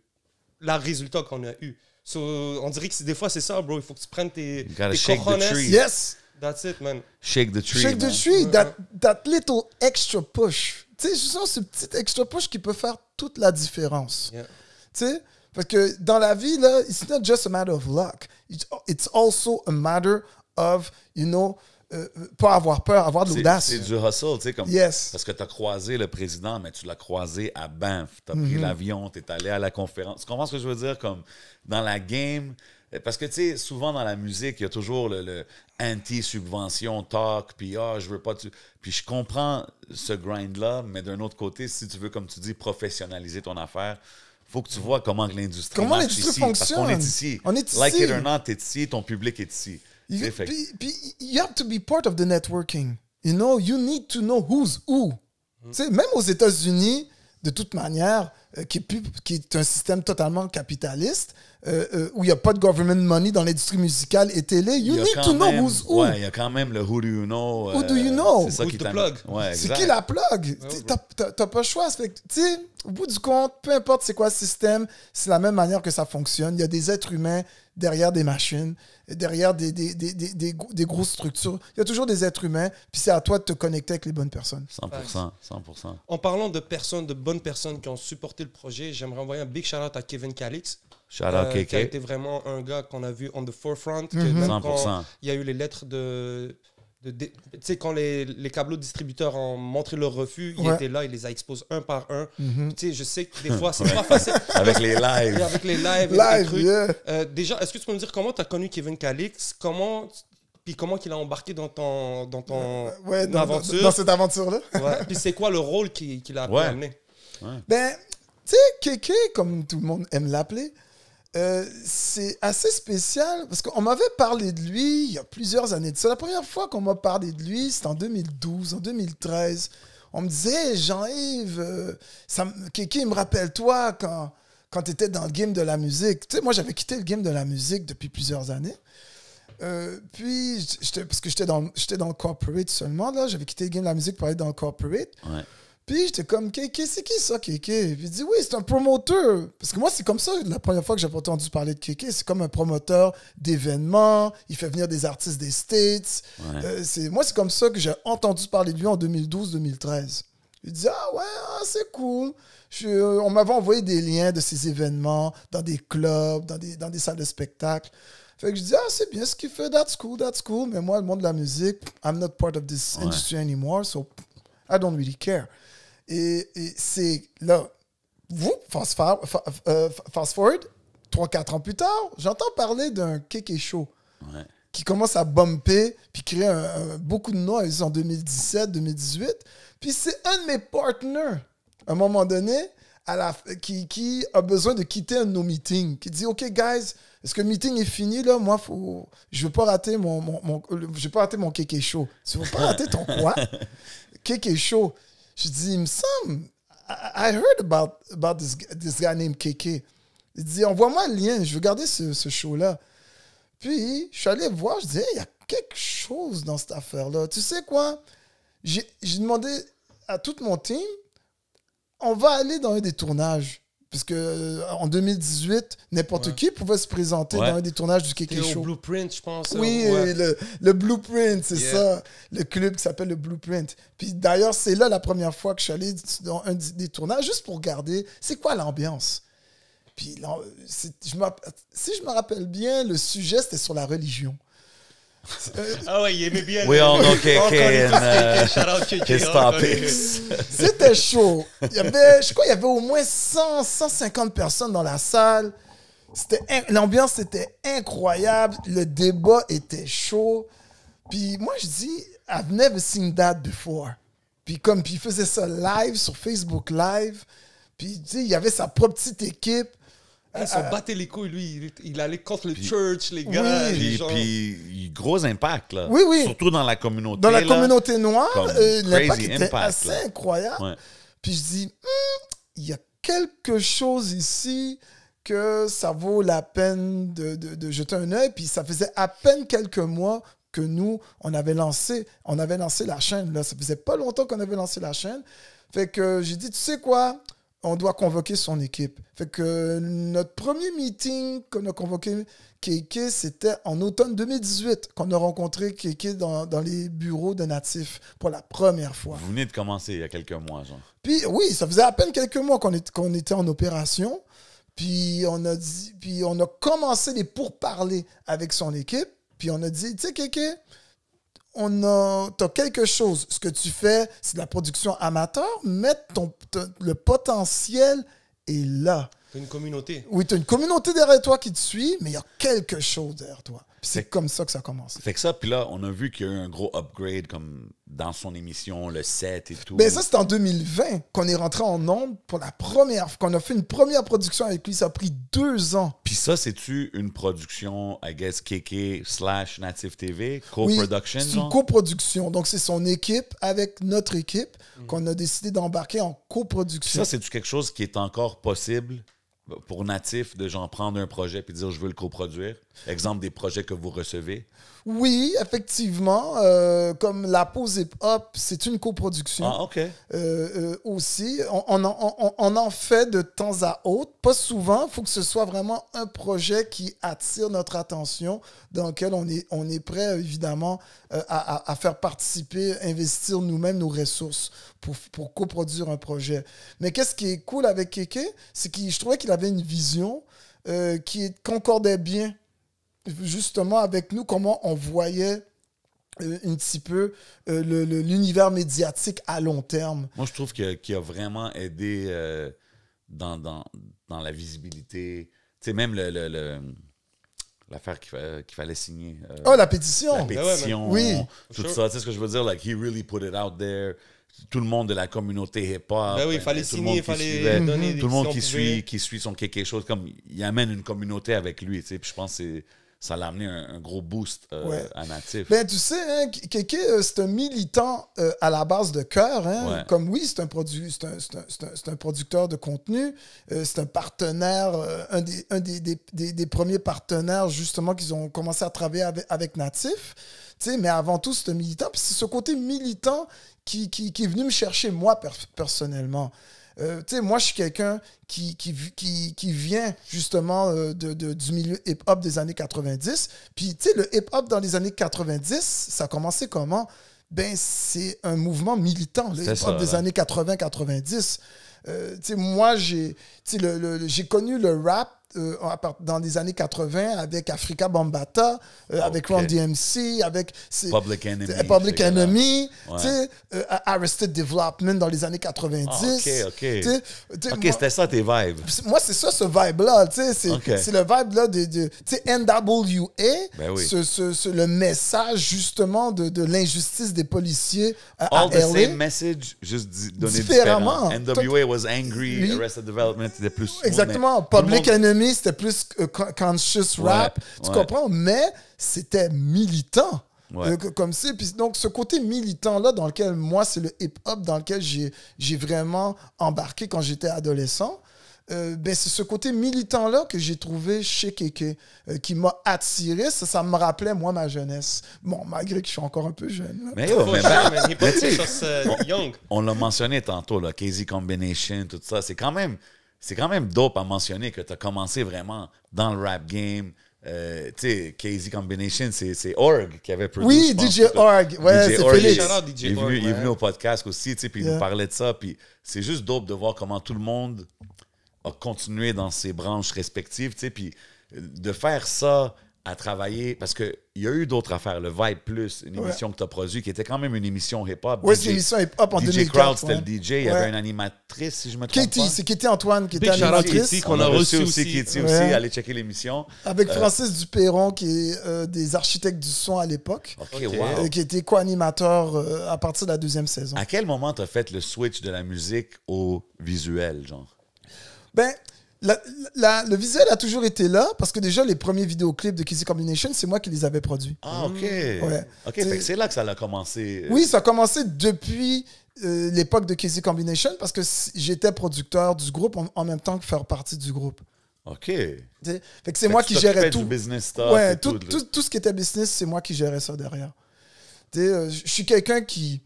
le résultat qu'on a eu. So, on dirait que des fois, c'est ça, bro. Il faut que tu prennes tes cojones. Yes. That's it, man. Shake the tree. Shake the tree, that little extra push. Tu sais, je sens ce petit extra push qui peut faire toute la différence. Yeah. Tu sais, parce que dans la vie, là, it's not just a matter of luck. It's also a matter of, you know, pas avoir peur, avoir de l'audace. C'est du hustle, tu sais, comme. Yes. Parce que tu as croisé le président, mais tu l'as croisé à Banff. Tu as pris l'avion, tu es allé à la conférence. Tu comprends ce que je veux dire? Comme dans la game. Parce que, tu sais, souvent dans la musique, il y a toujours le anti-subvention talk, puis je veux pas... Puis je comprends ce grind-là, mais d'un autre côté, si tu veux, comme tu dis, professionnaliser ton affaire, faut que tu vois comment l'industrie marche ici. Fonctionne. Parce qu'on est ici. On est ici. Like it or not, t'es ici, ton public est ici. Puis, you have to be part of the networking. You know, you need to know who's who. Tu sais, même aux États-Unis, de toute manière, qui est un système totalement capitaliste, où il n'y a pas de government money dans l'industrie musicale et télé, you need to know who's who. Ouais, il y a quand même le who do you know. Who do you know? C'est ça Who's qui the plug? Ouais, c'est qui la plug? T'as pas le choix. Tu sais, au bout du compte, peu importe c'est quoi le système, c'est la même manière que ça fonctionne. Il y a des êtres humains derrière des machines, derrière des grosses structures. Il y a toujours des êtres humains, puis c'est à toi de te connecter avec les bonnes personnes. 100%. En parlant de personnes, de bonnes personnes qui ont supporté le projet, j'aimerais envoyer un big shout-out à Kevin Calix. Shout out KK. Qui a été vraiment un gars qu'on a vu on the forefront. Que même 100%. quand il y a eu les lettres tu sais, quand les câbleaux distributeurs ont montré leur refus, il était là, il les a exposés un par un. Tu sais, je sais que des fois, c'est pas facile. Avec les lives. Avec les lives, les trucs. Déjà, est-ce que tu peux me dire comment tu as connu Kevin Calix? Puis comment il a embarqué dans ton aventure? Dans cette aventure-là. Ouais. Puis c'est quoi le rôle qu'il a amené? Ouais. Ben, tu sais, Kéké, comme tout le monde aime l'appeler, c'est assez spécial parce qu'on m'avait parlé de lui il y a plusieurs années de ça. La première fois qu'on m'a parlé de lui, c'était en 2012, en 2013. On me disait, hey, Jean-Yves, Kéké, me rappelle-toi quand tu étais dans le game de la musique. Tu sais, moi, j'avais quitté le game de la musique depuis plusieurs années. Puis, parce que j'étais dans le corporate seulement, là. J'avais quitté le game de la musique pour aller dans le corporate. Ouais. Puis j'étais comme, Kéké, c'est qui ça, Kéké? Puis il dit, oui, c'est un promoteur. Parce que moi, c'est comme ça, la première fois que j'ai entendu parler de Kéké, c'est comme un promoteur d'événements. Il fait venir des artistes des States. Ouais. Moi, c'est comme ça que j'ai entendu parler de lui en 2012-2013. Il dit, ah ouais, c'est cool. On m'avait envoyé des liens de ces événements dans des clubs, dans des salles de spectacle. Fait que je dis, c'est bien ce qu'il fait, that's cool. Mais moi, le monde de la musique, I'm not part of this industry anymore, so I don't really care. Et c'est là, fast forward, 3-4 ans plus tard, j'entends parler d'un Kéké Show qui commence à bumper puis créer beaucoup de noise en 2017-2018. Puis c'est un de mes partners, à un moment donné, qui a besoin de quitter un de nos meetings, qui dit, OK, guys, est-ce que le meeting est fini, là? Moi, je veux pas rater mon Kéké Show. Tu veux pas rater ton quoi? Kéké Show. Je dis, il me semble, I heard about this guy named Kéké. Il dit, envoie-moi le lien, je veux garder ce show-là. Puis, je suis allé voir, je dis, il y a quelque chose dans cette affaire-là. Tu sais quoi? J'ai demandé à tout mon team, on va aller dans un des tournages. Parce qu'en 2018, n'importe qui pouvait se présenter dans un des tournages du Kéké Show. Au Blueprint, je pense. Oui, le Blueprint, c'est ça. Le club qui s'appelle le Blueprint. Puis d'ailleurs, c'est là la première fois que je suis allé dans un des tournages, juste pour regarder c'est quoi l'ambiance. Puis si je me rappelle bien, le sujet, c'était sur la religion. Ah ouais, il aimait bien. We all know KK and his topics. C'était chaud. Je crois qu'il y avait au moins 150 personnes dans la salle. L'ambiance était incroyable. Le débat était chaud. Puis moi, je dis, I've never seen that before. Puis il faisait ça live sur Facebook Live. Puis il y avait sa propre petite équipe. Ils s'en battaient les couilles, lui. Il allait contre le church, les gars. Puis, gros impact, là. Oui, oui. Surtout dans la communauté. Dans la communauté noire, l'impact était impact, assez incroyable. Ouais. Puis je dis, il y a quelque chose ici que ça vaut la peine de jeter un œil. Puis ça faisait à peine quelques mois que nous, on avait lancé la chaîne. Là. Ça faisait pas longtemps qu'on avait lancé la chaîne. Fait que j'ai dit, tu sais quoi? On doit convoquer son équipe. Fait que notre premier meeting qu'on a convoqué Kéké, c'était en automne 2018 qu'on a rencontré Kéké dans les bureaux de Natif pour la première fois. Vous venez de commencer il y a quelques mois, genre. Puis oui, ça faisait à peine quelques mois qu'on était en opération. Puis on a commencé les pourparlers avec son équipe. Puis on a dit, tu sais, Kéké, t'as quelque chose. Ce que tu fais, c'est de la production amateur, mais le potentiel est là. Une communauté. Oui, tu as une communauté derrière toi qui te suit, mais il y a quelque chose derrière toi. Puis c'est comme ça que ça commence. Fait que ça, puis là, on a vu qu'il y a eu un gros upgrade comme dans son émission, le set et tout. Ben ça, c'était en 2020 qu'on est rentré en ondes pour la première fois, qu'on a fait une première production avec lui. Ça a pris 2 ans. Puis ça, c'est-tu une production, I guess, KK/Native TV, Oui, co-production? c'est une coproduction. Donc, c'est son équipe avec notre équipe qu'on a décidé d'embarquer en coproduction. Ça, c'est-tu quelque chose qui est encore possible pour Natif de genre prendre un projet puis dire je veux le coproduire? Exemple des projets que vous recevez. Oui, effectivement. Comme La Pause Hip Hop, c'est une coproduction. Ah, OK. Aussi, on en fait de temps à autre. Pas souvent. Il faut que ce soit vraiment un projet qui attire notre attention, dans lequel on est prêt, évidemment, à faire participer, investir nous-mêmes nos ressources pour coproduire un projet. Mais qu'est-ce qui est cool avec Kéké, c'est que je trouvais qu'il avait une vision qui concordait bien justement avec nous, comment on voyait un petit peu l'univers médiatique à long terme. Moi, je trouve qu'il a vraiment aidé dans la visibilité. Tu sais, même l'affaire qu'il fallait signer. La pétition! La pétition, oui. tout ça. Tu sais ce que je veux dire? Like, he really put it out there. Tout le monde de la communauté hip-hop. Ben oui, il fallait signer, il fallait donner des tout le monde si qui suit son quelque chose, comme il amène une communauté avec lui. Tu sais, puis je pense que ça l'a amené un gros boost à Natif. Ben, tu sais, hein, Kéké, c'est un militant à la base de cœur. Hein? Ouais. Comme oui, c'est un producteur de contenu. C'est un partenaire, un des premiers partenaires, justement, qu'ils ont commencé à travailler avec Natif. Tu sais, mais avant tout, c'est un militant. Puis c'est ce côté militant qui est venu me chercher, moi, personnellement. Tu sais, moi, je suis quelqu'un qui vient justement du milieu hip-hop des années 90. Puis, tu sais, le hip-hop dans les années 90, ça a commencé comment? Ben, c'est un mouvement militant, le hip-hop des années 80-90. Tu sais, moi, j'ai connu le rap dans les années 80 avec Afrika Bambaataa, avec Run DMC, avec Public Enemy, ouais. Arrested Development dans les années 90. OK. OK, c'était ça tes vibes. Moi, c'est ça, ce vibe-là. C'est le vibe-là de NWA, ben oui. le message justement de l'injustice des policiers All the LA. same message, juste donné différemment. NWA was angry, oui. Arrested Development, c'était plus... Exactement. Public Enemy, c'était plus conscious rap. Tu comprends? Mais c'était militant. Ouais. Comme ça. Puis donc, ce côté militant-là, dans lequel moi, c'est le hip-hop dans lequel j'ai vraiment embarqué quand j'étais adolescent. Ben, c'est ce côté militant-là que j'ai trouvé chez Kéké, qui m'a attiré. Ça me rappelait, moi, ma jeunesse. Bon, malgré que je suis encore un peu jeune. Là. Mais on l'a mentionné tantôt, là, KZ Combination, tout ça. C'est quand même dope à mentionner que tu as commencé vraiment dans le rap game. Tu sais, KZ Combination, c'est Org qui avait produit. Oui, DJ Org. Ouais, c'est Félix. Il est venu au podcast aussi, tu sais, puis il nous parlait de ça. Puis c'est juste dope de voir comment tout le monde a continué dans ses branches respectives, tu sais, puis de faire ça à travailler, parce qu'il y a eu d'autres affaires, le Vibe Plus, une émission que tu as produite, qui était quand même une émission hip-hop. Oui, c'est une émission hip-hop en 2004. DJ Crowd, c'était le DJ, il y avait une animatrice, si je me trompe pas. C'est Katie Antoine qui était Big animatrice. Katie, qu'on a reçu aussi. Katie aussi, allez checker l'émission. Avec Francis Duperron, qui est des architectes du son à l'époque. OK, wow. Qui était co-animateur à partir de la 2e saison. À quel moment tu as fait le switch de la musique au visuel, genre? Ben, le visuel a toujours été là parce que déjà, les premiers vidéoclips de Kizzy Combination, c'est moi qui les avais produits. Ah, OK. Ouais. OK, fait que c'est là que ça a commencé. Oui, ça a commencé depuis l'époque de Kizzy Combination parce que j'étais producteur du groupe en même temps que faire partie du groupe. OK. Fait que c'est moi qui gérais tout. Du business stuff Ouais, et tout ce qui était business, c'est moi qui gérais ça derrière. Je suis quelqu'un qui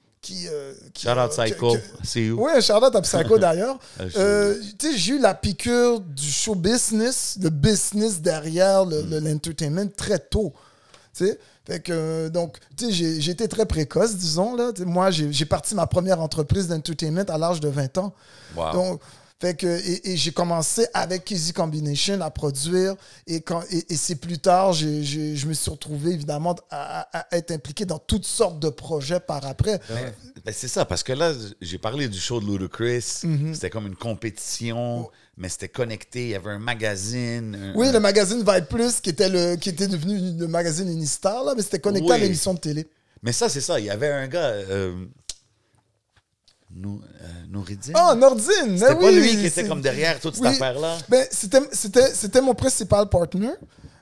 Shout out Psycho, see you. Ouais, shout out à Psycho d'ailleurs. Je- J'ai eu la piqûre du show business, le business derrière l'entertainment très tôt. T'sais? Fait que, donc, j'ai été très précoce, disons. Là. Moi, j'ai parti ma première entreprise d'entertainment à l'âge de 20 ans. Wow. Donc, fait que, et j'ai commencé avec Kizzy Combination à produire. Et c'est plus tard, je me suis retrouvé, évidemment, à être impliqué dans toutes sortes de projets par après. Ben, c'est ça, parce que là, j'ai parlé du show de Ludacris. C'était comme une compétition, mais c'était connecté. Il y avait un magazine. Oui, le magazine Vibe Plus, qui était devenu le magazine Unistar, là, mais c'était connecté à l'émission de télé. Mais ça, c'est ça. Il y avait un gars... Noureddin. Ah, Nordine! C'était pas oui, lui qui était comme derrière toute cette affaire-là? Ben, c'était mon principal partner.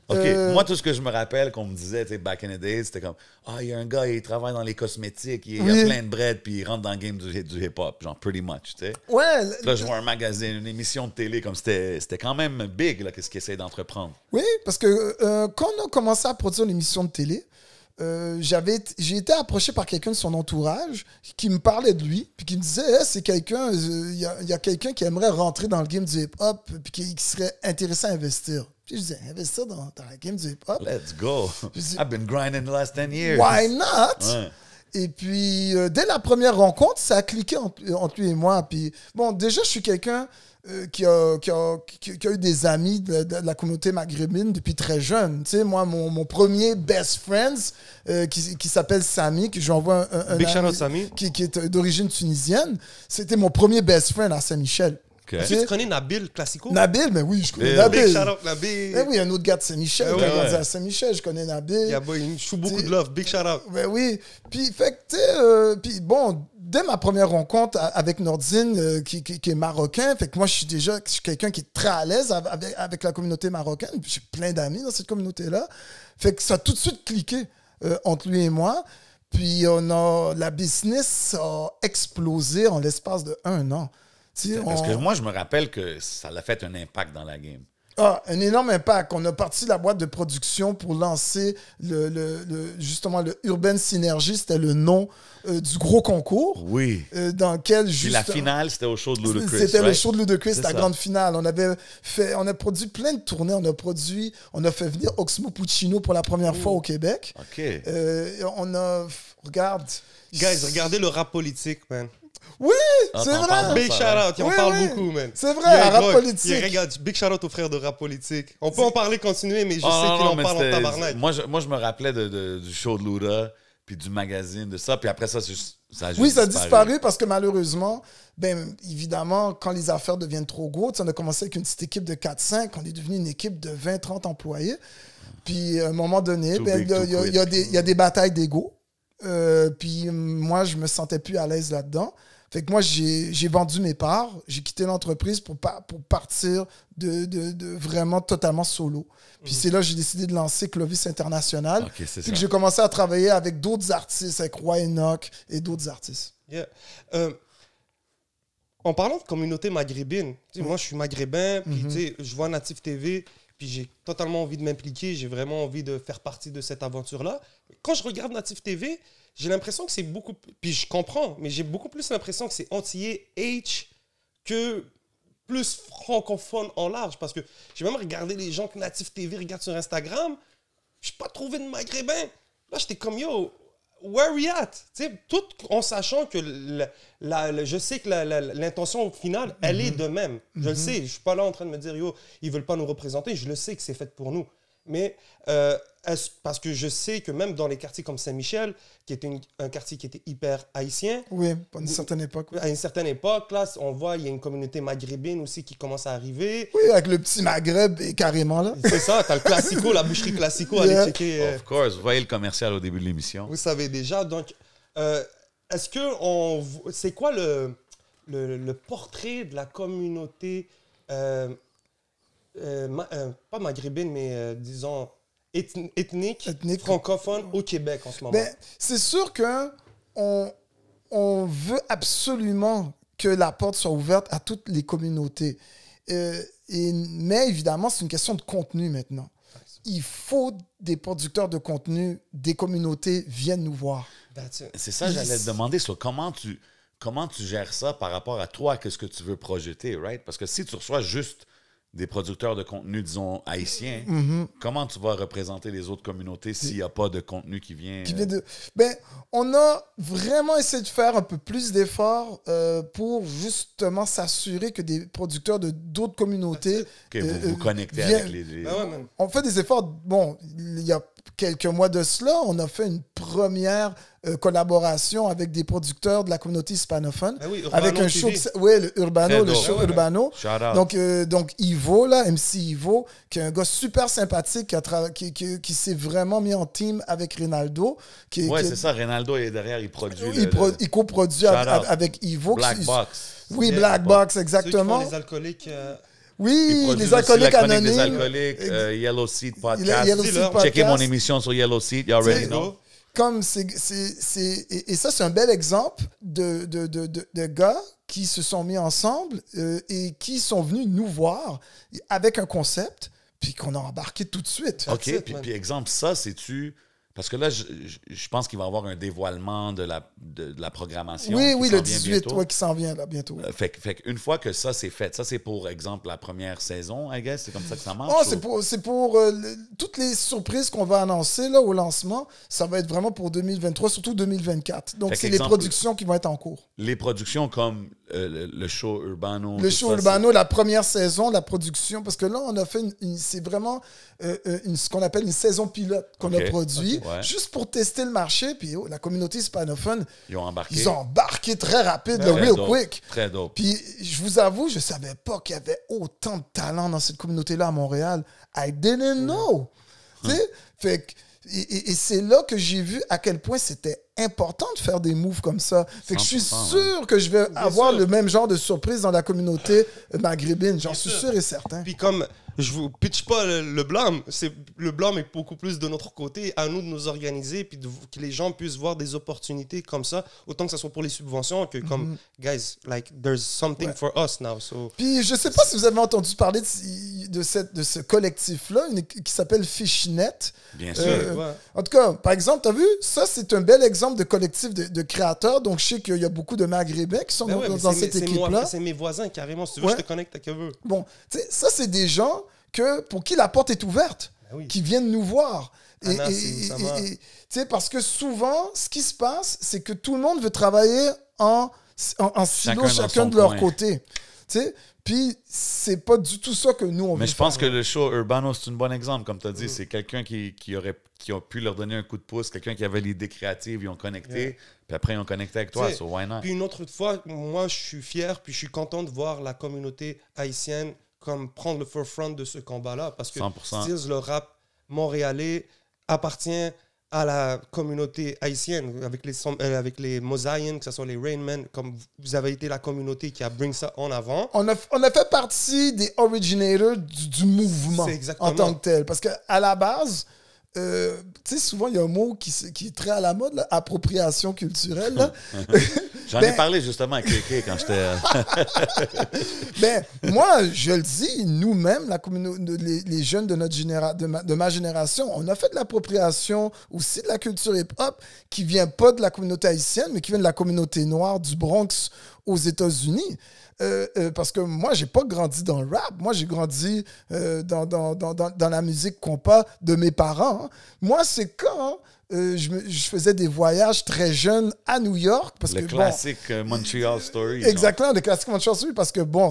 OK. Moi, tout ce que je me rappelle qu'on me disait, tu sais, back in the days, c'était comme il y a un gars, il travaille dans les cosmétiques, il a plein de bread, puis il rentre dans le game du hip-hop, genre pretty much, tu sais. Ouais. Là, je vois un magazine, une émission de télé, comme c'était quand même big, là, qu'est-ce qu'il essaie d'entreprendre. Oui, parce que quand on a commencé à produire l'émission de télé, j'ai été approché par quelqu'un de son entourage qui me parlait de lui, puis qui me disait hey, c'est quelqu'un, il y a quelqu'un qui aimerait rentrer dans le game du hip-hop, puis qui serait intéressé à investir. Puis je disais investir dans le game du hip-hop? Let's go. dis, I've been grinding the last 10 years. Why not? Ouais. Et puis, dès la première rencontre, ça a cliqué entre lui et moi. Puis, bon, déjà, je suis quelqu'un qui a eu des amis de la communauté maghrébine depuis très jeune. Tu sais, moi, mon premier best friends, qui s'appelle Samy, que j'envoie un Big shout out ami Samy. qui est d'origine tunisienne, c'était mon premier best friend à Saint-Michel. OK. Est-ce que tu connais Nabil Classico? Nabil, mais oui, je connais Big Nabil. Big shout out Nabil. Eh oui, un autre gars de Saint-Michel, Eh qui a ouais. grandi à Saint-Michel, je connais Nabil. Yeah, boy, il me choue beaucoup de love. Big shout out. Ben oui. Puis, fait que, tu sais, puis bon, dès ma première rencontre avec Nordine, qui est marocain, fait que moi, je suis quelqu'un qui est très à l'aise avec la communauté marocaine. Puis j'ai plein d'amis dans cette communauté-là. Fait que ça a tout de suite cliqué entre lui et moi. Puis la business a explosé en l'espace de 1 an. Tu sais, Parce que moi, je me rappelle que ça a fait un impact dans la game. un énorme impact. On a parti la boîte de production pour lancer justement le Urban Synergy, c'était le nom du gros concours. Oui. Dans lequel Puis juste la finale, c'était au show de Ludacris. c'était le right? show de Ludacris, C'est la ça. grande finale. On a produit plein de tournées. On a fait venir Oxmo Puccino pour la première fois au Québec. OK. Regarde. Guys, regardez le rap politique, man. Oui, Ah, c'est t'en vrai. parles. Big shout out, il en Oui, parle oui. beaucoup, man. C'est vrai, Il y a un rap gars, politique. regarde, big shout out aux frères de rap politique. On peut en parler, continuer, mais je Ah, sais non, qu'il non, en mais parle en c'était- tabarnak. Moi, je me rappelais du show de Luda, puis du magazine, de ça. Puis après ça, ça a juste Oui, ça a disparu parce que malheureusement, ben, évidemment, quand les affaires deviennent trop grosses, on a commencé avec une petite équipe de 4-5, on est devenu une équipe de 20-30 employés. Puis à un moment donné, Too ben, big, il y a- too il y, a- quick. il y a des- il y a des batailles d'ego. Puis moi, je me sentais plus à l'aise là-dedans. Fait que moi, j'ai vendu mes parts, j'ai quitté l'entreprise pour partir de vraiment totalement solo. Puis c'est là que j'ai décidé de lancer Clovis International. OK, c'est Puis ça. que j'ai commencé à travailler avec d'autres artistes, avec Roy Enoch et d'autres artistes. Yeah. En parlant de communauté maghrébine, tu sais, moi je suis maghrébin, puis tu sais, je vois Natif TV, puis j'ai totalement envie de m'impliquer, j'ai vraiment envie de faire partie de cette aventure-là. Quand je regarde Natif TV, j'ai l'impression que c'est beaucoup... Puis je comprends, mais j'ai beaucoup plus l'impression que c'est antillais H que plus francophone en large. Parce que j'ai même regardé les gens que Natif TV regardent sur Instagram, je n'ai pas trouvé de maghrébin. Là, j'étais comme, yo, where we at? Tu sais, tout en sachant que je sais que l'intention finale, elle est de même. Je le sais. Je ne suis pas là en train de me dire, yo, ils ne veulent pas nous représenter. Je le sais que c'est fait pour nous. Mais parce que je sais que même dans les quartiers comme Saint-Michel, qui était un quartier qui était hyper haïtien, Oui, à une certaine époque. Oui, à une certaine époque, là, on voit, il y a une communauté maghrébine aussi qui commence à arriver. Oui, avec le petit Maghreb est carrément là. C'est ça, t'as le classico, la boucherie classico, Yeah. allez checker. Of course, vous voyez le commercial au début de l'émission. Vous savez déjà. Donc, est-ce que c'est quoi le portrait de la communauté pas maghrébine, mais disons ethnique, Ethnique. francophone au Québec en ce moment. Ben, c'est sûr que on veut absolument que la porte soit ouverte à toutes les communautés. Mais évidemment, c'est une question de contenu maintenant. Il faut des producteurs de contenu, des communautés viennent nous voir. C'est ça, j'allais te demander, comment tu gères ça par rapport à toi, qu'est-ce que tu veux projeter, right? Parce que si tu reçois juste des producteurs de contenu, disons, haïtiens, comment tu vas représenter les autres communautés s'il n'y a pas de contenu qui vient... Ben, on a vraiment essayé de faire un peu plus d'efforts pour justement s'assurer que des producteurs de d'autres communautés... vous vous connectez avec les... Ben ouais, man. On fait des efforts. Bon, il y a quelques mois de cela, on a fait une première collaboration avec des producteurs de la communauté hispanophone. Ah oui, avec un TV. show, le Urbano, Très le dope. show Ah ouais, Urbano. Shout out. Donc Ivo, là, MC Ivo, qui est un gars super sympathique, qui s'est vraiment mis en team avec Ronaldo. Ouais, c'est ça, Ronaldo est derrière, il produit Il coproduit Shout out. avec Ivo. Black Box. Oui, Yeah. Black Box, Ceux exactement. qui font les alcooliques. Oui, Il produit les aussi alcooliques la chronique anonymes. des alcooliques, Yellow Seat Podcast. Yellow Seat Dis-leur. Checkez Podcast. mon émission sur Yellow Seat, you already know. Comme et ça, c'est un bel exemple de gars qui se sont mis ensemble et qui sont venus nous voir avec un concept, puis qu'on a embarqué tout de suite. OK, it, puis man. exemple, ça, c'est-tu... Parce que là, je pense qu'il va y avoir un dévoilement de la programmation. Oui, qui oui, s'en le vient 18, bientôt. ouais, qui s'en vient là bientôt. Fait qu'une fois que ça, c'est fait, ça, c'est pour exemple la première saison, I guess, c'est comme ça que ça marche? Oh, ou- c'est pour toutes les surprises qu'on va annoncer là, au lancement. Ça va être vraiment pour 2023, surtout 2024. Donc, Fait c'est les qu'exemple- productions qui vont être en cours. Les productions comme le show Urbano... Le tout show ça, Urbano, la première saison, la production, parce que là, on a fait c'est vraiment ce qu'on appelle une saison pilote qu'on Ok, a produit, ok, ouais. juste pour tester le marché. Puis la communauté hispanophone, Ils ont embarqué. ils ont embarqué très rapide, Ben Très real dope, quick. Très dope. Puis je vous avoue, je savais pas qu'il y avait autant de talent dans cette communauté-là à Montréal. I didn't know. Tu sais? Fait que, et c'est là que j'ai vu à quel point c'était important de faire des moves comme ça. Fait que je suis 100%, sûr que je vais avoir sûr. le même genre de surprise dans la communauté maghrébine. J'en suis sûr. sûr et certain. Puis comme je vous pitch pas le blâme, le blâme est beaucoup plus de notre côté, à nous de nous organiser, puis que les gens puissent voir des opportunités comme ça, autant que ce soit pour les subventions que comme guys, like there's something Ouais. for us now. So Puis je sais pas si vous avez entendu parler de ce collectif-là qui s'appelle Fishnet. Bien sûr. ouais. En tout cas, par exemple, tu as vu, ça, c'est un bel exemple de collectif de créateurs. Donc, je sais qu'il y a beaucoup de Maghrébins qui sont Ben ouais, mais dans c'est cette équipe-là. c'est mes voisins carrément. Si tu veux, Ouais. je te connecte avec eux. Bon, tu sais, ça, c'est des gens pour qui la porte est ouverte, Ben oui. qui viennent nous voir. Anas, Oussama. Tu sais, parce que souvent, ce qui se passe, c'est que tout le monde veut travailler en silo, dans chacun son de leur coin. côté. Tu sais, puis c'est pas du tout ça que nous, on veut Mais je pense que faire. le show Urbano, c'est un bon exemple. Comme tu as dit, c'est quelqu'un qui a pu leur donner un coup de pouce, quelqu'un qui avait l'idée créative, ils ont connecté, Yeah. puis après, ils ont connecté avec toi. T'sais, So why not? Puis une autre fois, moi, je suis fier, puis je suis content de voir la communauté haïtienne comme prendre le forefront de ce combat-là, parce que 100%. Stills, le rap montréalais, appartient à la communauté haïtienne, avec les Mosaïens, que ce soit les Rainmen, comme vous avez été la communauté qui a bring ça en avant. On a fait partie des originators du mouvement C'est exactement. en tant que tel. Parce qu'à la base, tu sais, souvent, il y a un mot qui est très à la mode, là, appropriation culturelle. Là. J'en ai parlé justement avec Kéké quand j'étais... Ben, moi, je le dis, nous-mêmes, les jeunes de ma génération, on a fait de l'appropriation aussi de la culture hip-hop qui vient pas de la communauté haïtienne, mais qui vient de la communauté noire du Bronx aux États-Unis. Parce que moi, j'ai pas grandi dans le rap. Moi, j'ai grandi dans la musique compas de mes parents. Hein. Moi, c'est quand je faisais des voyages très jeunes à New York. Parce Le que, classique Montreal Story. exactement, le classique Montreal Story, parce que, bon,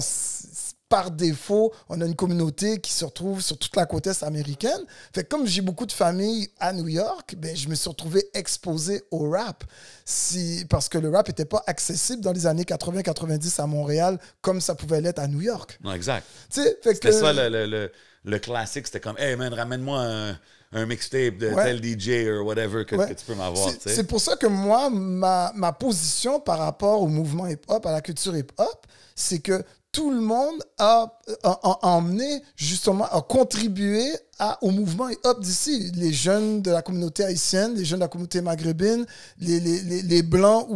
par défaut, on a une communauté qui se retrouve sur toute la côte est américaine. Fait que comme j'ai beaucoup de familles à New York, ben, je me suis retrouvé exposé au rap. Parce que le rap n'était pas accessible dans les années 80-90 à Montréal comme ça pouvait l'être à New York. Non, exact. Tu sais, fait C'était que, ça le classique. C'était comme, hey man, ramène-moi un mixtape de Ouais. tel DJ ou whatever que tu peux m'avoir. tu sais. C'est pour ça que moi, ma position par rapport au mouvement hip-hop, à la culture hip-hop, c'est que tout le monde a emmené, justement, a contribué au mouvement hip-hop d'ici. Les jeunes de la communauté haïtienne, les jeunes de la communauté maghrébine, les Blancs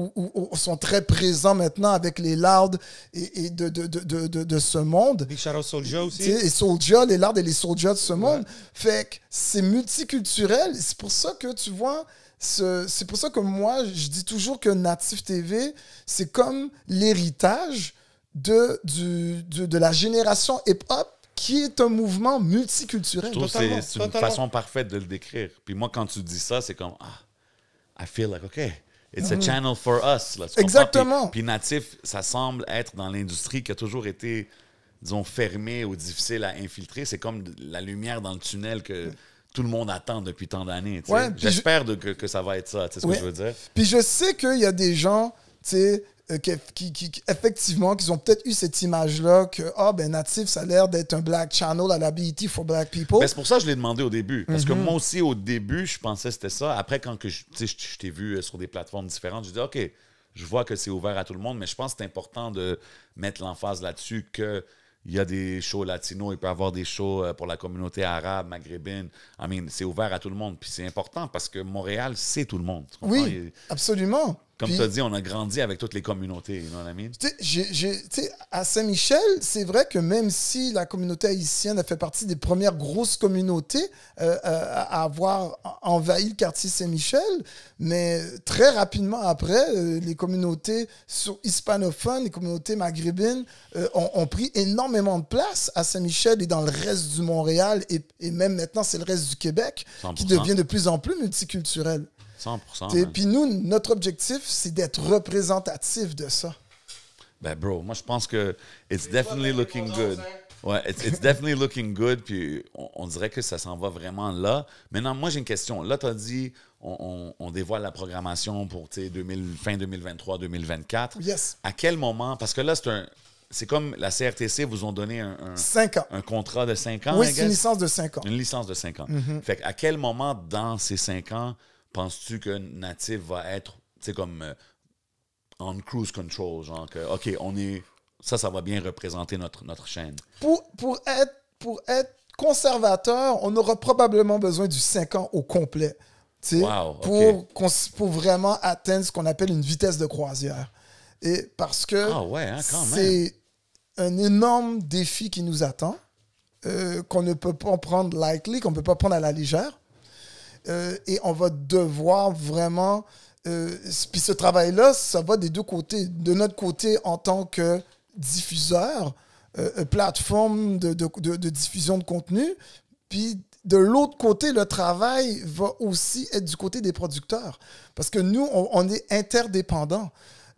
sont très présents maintenant avec les Loud et de ce monde. Big shout out Soulja aussi. Et Soulja, les Loud et les Soulja de ce monde. Fait que c'est multiculturel. C'est pour ça que, tu vois, c'est pour ça que moi, je dis toujours que Natif TV, c'est comme l'héritage de la génération hip-hop qui est un mouvement multiculturel. Je trouve que c'est une façon parfaite de le décrire. Puis moi, quand tu dis ça, c'est comme, I feel like, OK, it's a channel for us. Là, exactement. Puis Natif, ça semble être dans l'industrie qui a toujours été, disons, fermée ou difficile à infiltrer. C'est comme la lumière dans le tunnel que tout le monde attend depuis tant d'années. Ouais, j'espère que ça va être ça, tu sais ce que je veux dire. Puis je sais qu'il y a des gens, tu sais, effectivement, qu'ils ont peut-être eu cette image-là que, Natif, ça a l'air d'être un black channel à la BET for black people. Ben, c'est pour ça que je l'ai demandé au début. Parce que moi aussi, au début, je pensais que c'était ça. Après, quand je t'ai vu sur des plateformes différentes, je dis OK, je vois que c'est ouvert à tout le monde, mais je pense que c'est important de mettre l'emphase là-dessus que il y a des shows latinos, il peut y avoir des shows pour la communauté arabe, maghrébine. C'est ouvert à tout le monde. Puis c'est important parce que Montréal, c'est tout le monde. Oui, absolument. Comme tu as dit, on a grandi avec toutes les communautés, you know what I mean? À Saint-Michel, c'est vrai que même si la communauté haïtienne a fait partie des premières grosses communautés à avoir envahi le quartier Saint-Michel, mais très rapidement après, les communautés hispanophones, les communautés maghrébines ont pris énormément de place à Saint-Michel et dans le reste du Montréal, et même maintenant, c'est le reste du Québec 100%. Qui devient de plus en plus multiculturel. 100%. Puis nous, notre objectif, c'est d'être représentatif de ça. Ben, bro, moi, je pense que it's definitely looking good. Ouais, it's definitely looking good. Puis on dirait que ça s'en va vraiment là. Maintenant, moi, j'ai une question. Là, tu as dit, on dévoile la programmation pour fin 2023-2024. Yes. À quel moment? Parce que là, c'est comme la CRTC vous ont donné 5 ans. Un contrat de 5 ans. Oui, c'est une licence de 5 ans. Une licence de 5 ans. Fait à quel moment dans ces 5 ans penses-tu que Natif va être, comme on cruise control, genre que, OK, ça va bien représenter notre chaîne? Pour être conservateur, on aura probablement besoin du 5 ans au complet. Wow, pour vraiment atteindre ce qu'on appelle une vitesse de croisière. Et parce que c'est un énorme défi qui nous attend, qu'on ne peut pas prendre lightly, qu'on ne peut pas prendre à la légère. Et on va devoir vraiment... puis ce travail-là, ça va des deux côtés. De notre côté, en tant que diffuseur, plateforme de diffusion de contenu, puis de l'autre côté, le travail va aussi être du côté des producteurs. Parce que nous, on est interdépendants.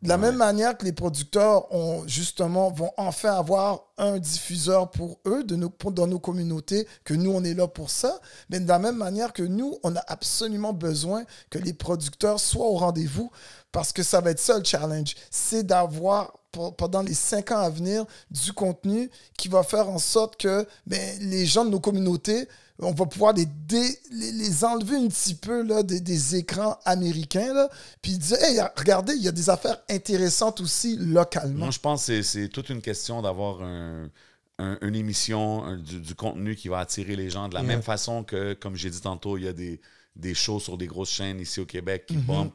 De la même manière que les producteurs vont enfin avoir un diffuseur pour eux, dans nos communautés, que nous, on est là pour ça. Mais de la même manière que nous, on a absolument besoin que les producteurs soient au rendez-vous, parce que ça va être ça le challenge. C'est d'avoir, pendant les 5 ans à venir, du contenu qui va faire en sorte que les gens de nos communautés, on va pouvoir les enlever un petit peu là, des écrans américains, là, puis dire, hey, regardez, il y a des affaires intéressantes aussi localement. Moi, je pense que c'est toute une question d'avoir une émission, du contenu qui va attirer les gens de la même façon que, comme j'ai dit tantôt, il y a des shows sur des grosses chaînes ici au Québec qui bumpent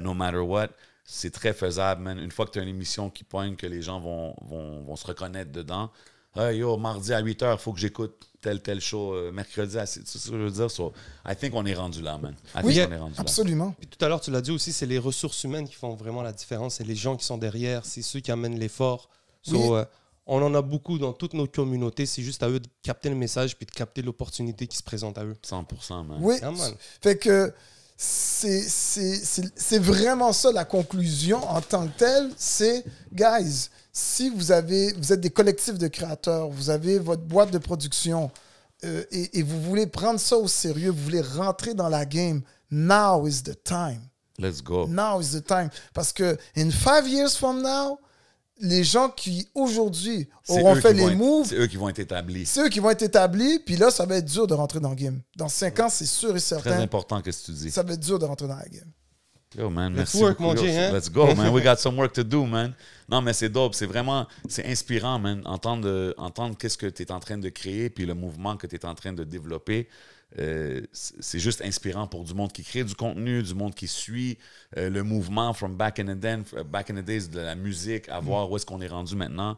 no matter what. C'est très faisable, man. Une fois que tu as une émission qui pointe, que les gens vont se reconnaître dedans. Hey, yo, mardi à 8h, il faut que j'écoute tel show. Mercredi, c'est ce que je veux dire. So, I think on est rendu là, man. Oui, absolument. Puis tout à l'heure, tu l'as dit aussi, c'est les ressources humaines qui font vraiment la différence. C'est les gens qui sont derrière, c'est ceux qui amènent l'effort. So, on en a beaucoup dans toutes nos communautés. C'est juste à eux de capter le message puis de capter l'opportunité qui se présente à eux. 100%, man. Oui, fait que c'est vraiment ça la conclusion en tant que telle. C'est, guys, si vous êtes des collectifs de créateurs, vous avez votre boîte de production et vous voulez prendre ça au sérieux, vous voulez rentrer dans la game, now is the time. Let's go. Now is the time. Parce que in 5 years from now, les gens qui aujourd'hui auront fait les moves, c'est eux qui vont être établis. C'est eux qui vont être établis, puis là, ça va être dur de rentrer dans le game. Dans 5 ans, c'est sûr et certain. Très important, qu'est-ce que tu dis. Ça va être dur de rentrer dans la game. Yo, man, Let's merci work, beaucoup. mon Jay, hein? Let's go, man. We got some work to do, man. Non, mais c'est dope. C'est vraiment, c'est inspirant, man. Entendre qu'est-ce que tu es en train de créer, puis le mouvement que tu es en train de développer. C'est juste inspirant pour du monde qui crée du contenu, du monde qui suit le mouvement from back in the days de la musique, à voir où est-ce qu'on est rendu maintenant.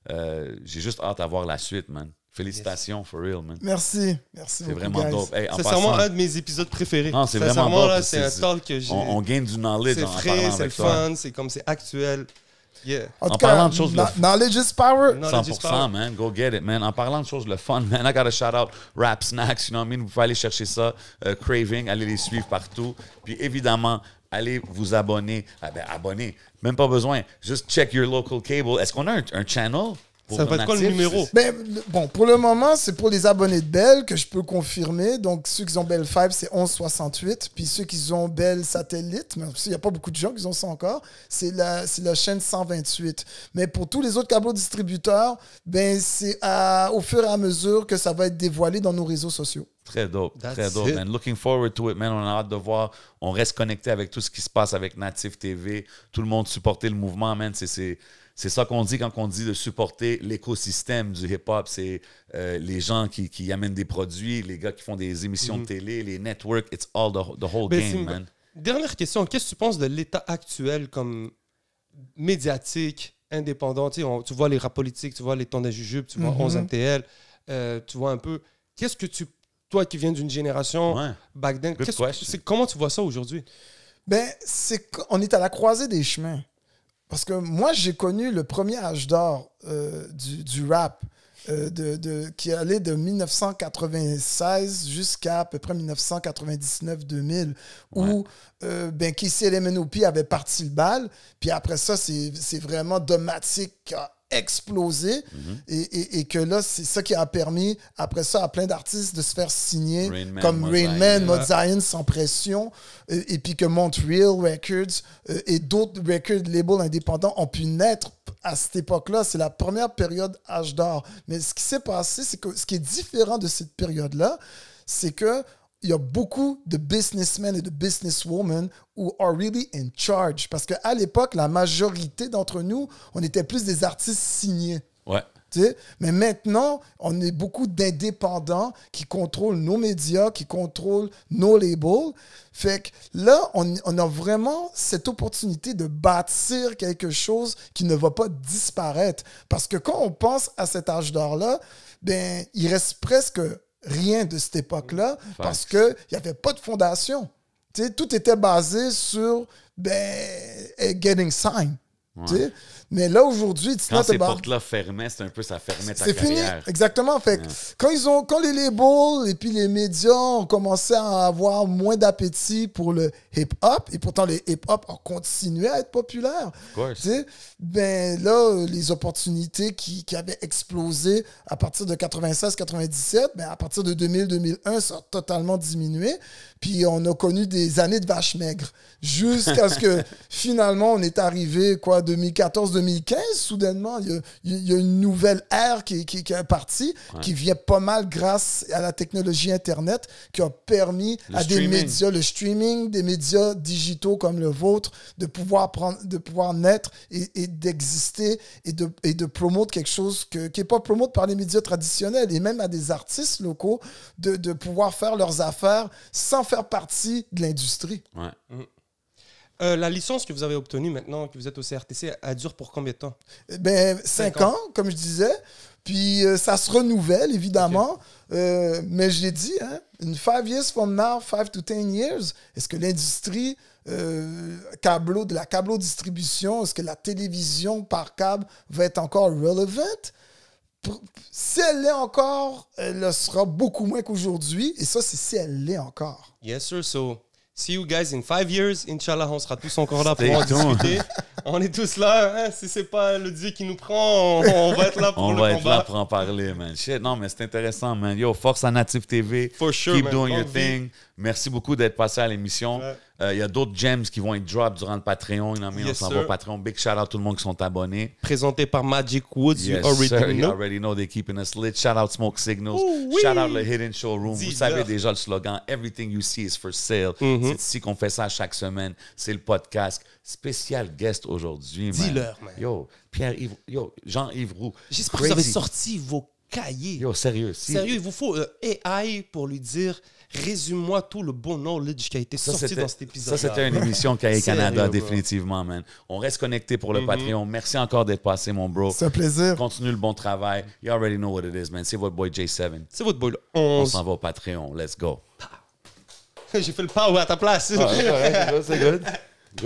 J'ai juste hâte à voir la suite, man. Félicitations, for real, man. Merci C'est beaucoup, vraiment guys. dope. Hey, en C'est vraiment passant, un de mes épisodes préférés. Non, c'est vraiment Sincèrement, dope. là, c'est un talk que j'ai. On gagne du knowledge C'est en parlant frais, c'est le avec toi. fun, c'est comme c'est actuel. Yeah. En tout En cas, parlant de choses, knowledge is power. Knowledge is 100%, power. man. Go get it, man. En parlant de choses, le fun, man. I gotta shout out Rap Snacks, you know what I mean? Vous pouvez aller chercher ça. Craving, allez les suivre partout. Puis évidemment, allez vous abonner. Ah ben, abonner. Même pas besoin. Just check your local cable. Est-ce qu'on a un channel? Ça va être quoi le numéro? Ben, bon, pour le moment, c'est pour les abonnés de Bell que je peux confirmer. Donc, ceux qui ont Bell Fiber, c'est 11,68. Puis ceux qui ont Bell Satellite, mais il n'y a pas beaucoup de gens qui ont ça encore, c'est la chaîne 128. Mais pour tous les autres câbles distributeurs, ben, c'est au fur et à mesure que ça va être dévoilé dans nos réseaux sociaux. Très dope, That's très dope, it. man. Looking forward to it, man. On a hâte de voir. On reste connecté avec tout ce qui se passe avec Native TV. Tout le monde supporter le mouvement, man. C'est ça qu'on dit quand on dit de supporter l'écosystème du hip-hop. C'est les gens qui amènent des produits, les gars qui font des émissions de télé, les networks. It's all the whole Ben, game, man. Dernière question. Qu'est-ce que tu penses de l'état actuel comme médiatique, indépendant? Tu sais, tu vois les rap politiques, tu vois les temps d'ajujube, tu vois 11 MTL, tu vois un peu. Qu'est-ce que toi qui viens d'une génération Ouais. back then, Good question. comment tu vois ça aujourd'hui? Ben, on est à la croisée des chemins. Parce que moi, j'ai connu le premier âge d'or du rap qui allait de 1996 jusqu'à à peu près 1999-2000, où Kissy LMNOP avait parti le bal. Puis après ça, c'est vraiment Domatic qui a explosé et que là, c'est ça qui a permis, après ça, à plein d'artistes de se faire signer Rain Man, comme Mod Rain Man, Zion. Mod Zion, Sans Pression, et puis que Montreal Records et d'autres record labels indépendants ont pu naître à cette époque-là. C'est la première période âge d'or. Mais ce qui s'est passé, c'est que ce qui est différent de cette période-là, c'est que il y a beaucoup de businessmen et de businesswomen who are really in charge. Parce qu'à l'époque, la majorité d'entre nous, on était plus des artistes signés. Ouais. Tu sais? Mais maintenant, on est beaucoup d'indépendants qui contrôlent nos médias, qui contrôlent nos labels. Fait que là, on a vraiment cette opportunité de bâtir quelque chose qui ne va pas disparaître. Parce que quand on pense à cet âge d'or-là, ben, il reste presque rien de cette époque-là parce qu'il n'y avait pas de fondation. Tu sais, tout était basé sur getting signed. Tu sais? Mais là, aujourd'hui, Quand ces portes-là fermaient, c'est un peu ça fermait ta c'est fini, carrière. exactement. Fait que quand les labels et puis les médias ont commencé à avoir moins d'appétit pour le hip-hop, et pourtant le hip-hop a continué à être populaire, course. tu sais, ben là, les opportunités qui avaient explosé à partir de 96-97, ben à partir de 2000-2001, ça a totalement diminué. Puis on a connu des années de vache maigre jusqu'à ce que finalement on est arrivé 2014-2015, soudainement il y a une nouvelle ère qui est partie, qui vient pas mal grâce à la technologie internet, qui a permis à des médias, le streaming, des médias digitaux comme le vôtre, de pouvoir naître et d'exister et de promouvoir quelque chose qui n'est pas promoté par les médias traditionnels, et même à des artistes locaux de pouvoir faire leurs affaires sans faire partie de l'industrie. Ouais. La licence que vous avez obtenue maintenant, que vous êtes au CRTC, elle dure pour combien de temps? Ben, 5 ans, comme je disais. Puis ça se renouvelle, évidemment. Mais je l'ai dit, hein, in 5 years from now, 5 to 10 years, est-ce que l'industrie de la câblo-distribution, est-ce que la télévision par câble va être encore relevant? Si elle l'est encore, elle le sera beaucoup moins qu'aujourd'hui. Et ça, c'est si elle l'est encore. Yes, sir. So, see you guys in 5 years. Inch'Allah, on sera tous encore là pour Stay en tuned. discuter. On est tous là. Hein? Si c'est pas le Dieu qui nous prend, on va être là pour On le va être là combat. pour en parler, man. Shit, non, mais c'est intéressant, man. Yo, force à Native TV. For sure, Keep man. doing your Longue vie. thing. Merci beaucoup d'être passé à l'émission. Ouais. Il y a d'autres gems qui vont être drop durant le Patreon. You know what I mean? Yes, on s'en va au Patreon. Big shout out à tout le monde qui sont abonnés. Présenté par Magic Woods, Yes, you already sir. You know. already know they're keeping us lit. Shout out Smoke Signals. Ooh, oui. Shout out le Hidden Showroom. Vous Dis-leur. savez déjà le slogan. Everything you see is for sale. C'est ici qu'on fait ça chaque semaine. C'est le podcast. Spécial guest aujourd'hui, man. Dis-leur, man. Yo, Pierre-Yves, yo, Jean-Yves Roux. J'espère que vous avez Crazy. sorti vos cahiers. Yo, sérieux. Sérieux, il vous faut AI pour lui dire résume-moi tout le bon knowledge qui a été sorti dans cet épisode. Ça, c'était une émission KA Canada, Sérieux, bro. définitivement, man. On reste connecté pour le Patreon. Merci encore d'être passé, mon bro. C'est un plaisir. Continue le bon travail. You already know what it is, man. C'est votre boy J7. C'est votre boy, le On 11. s'en va au Patreon. Let's go. J'ai fait le power à ta place. C'est good.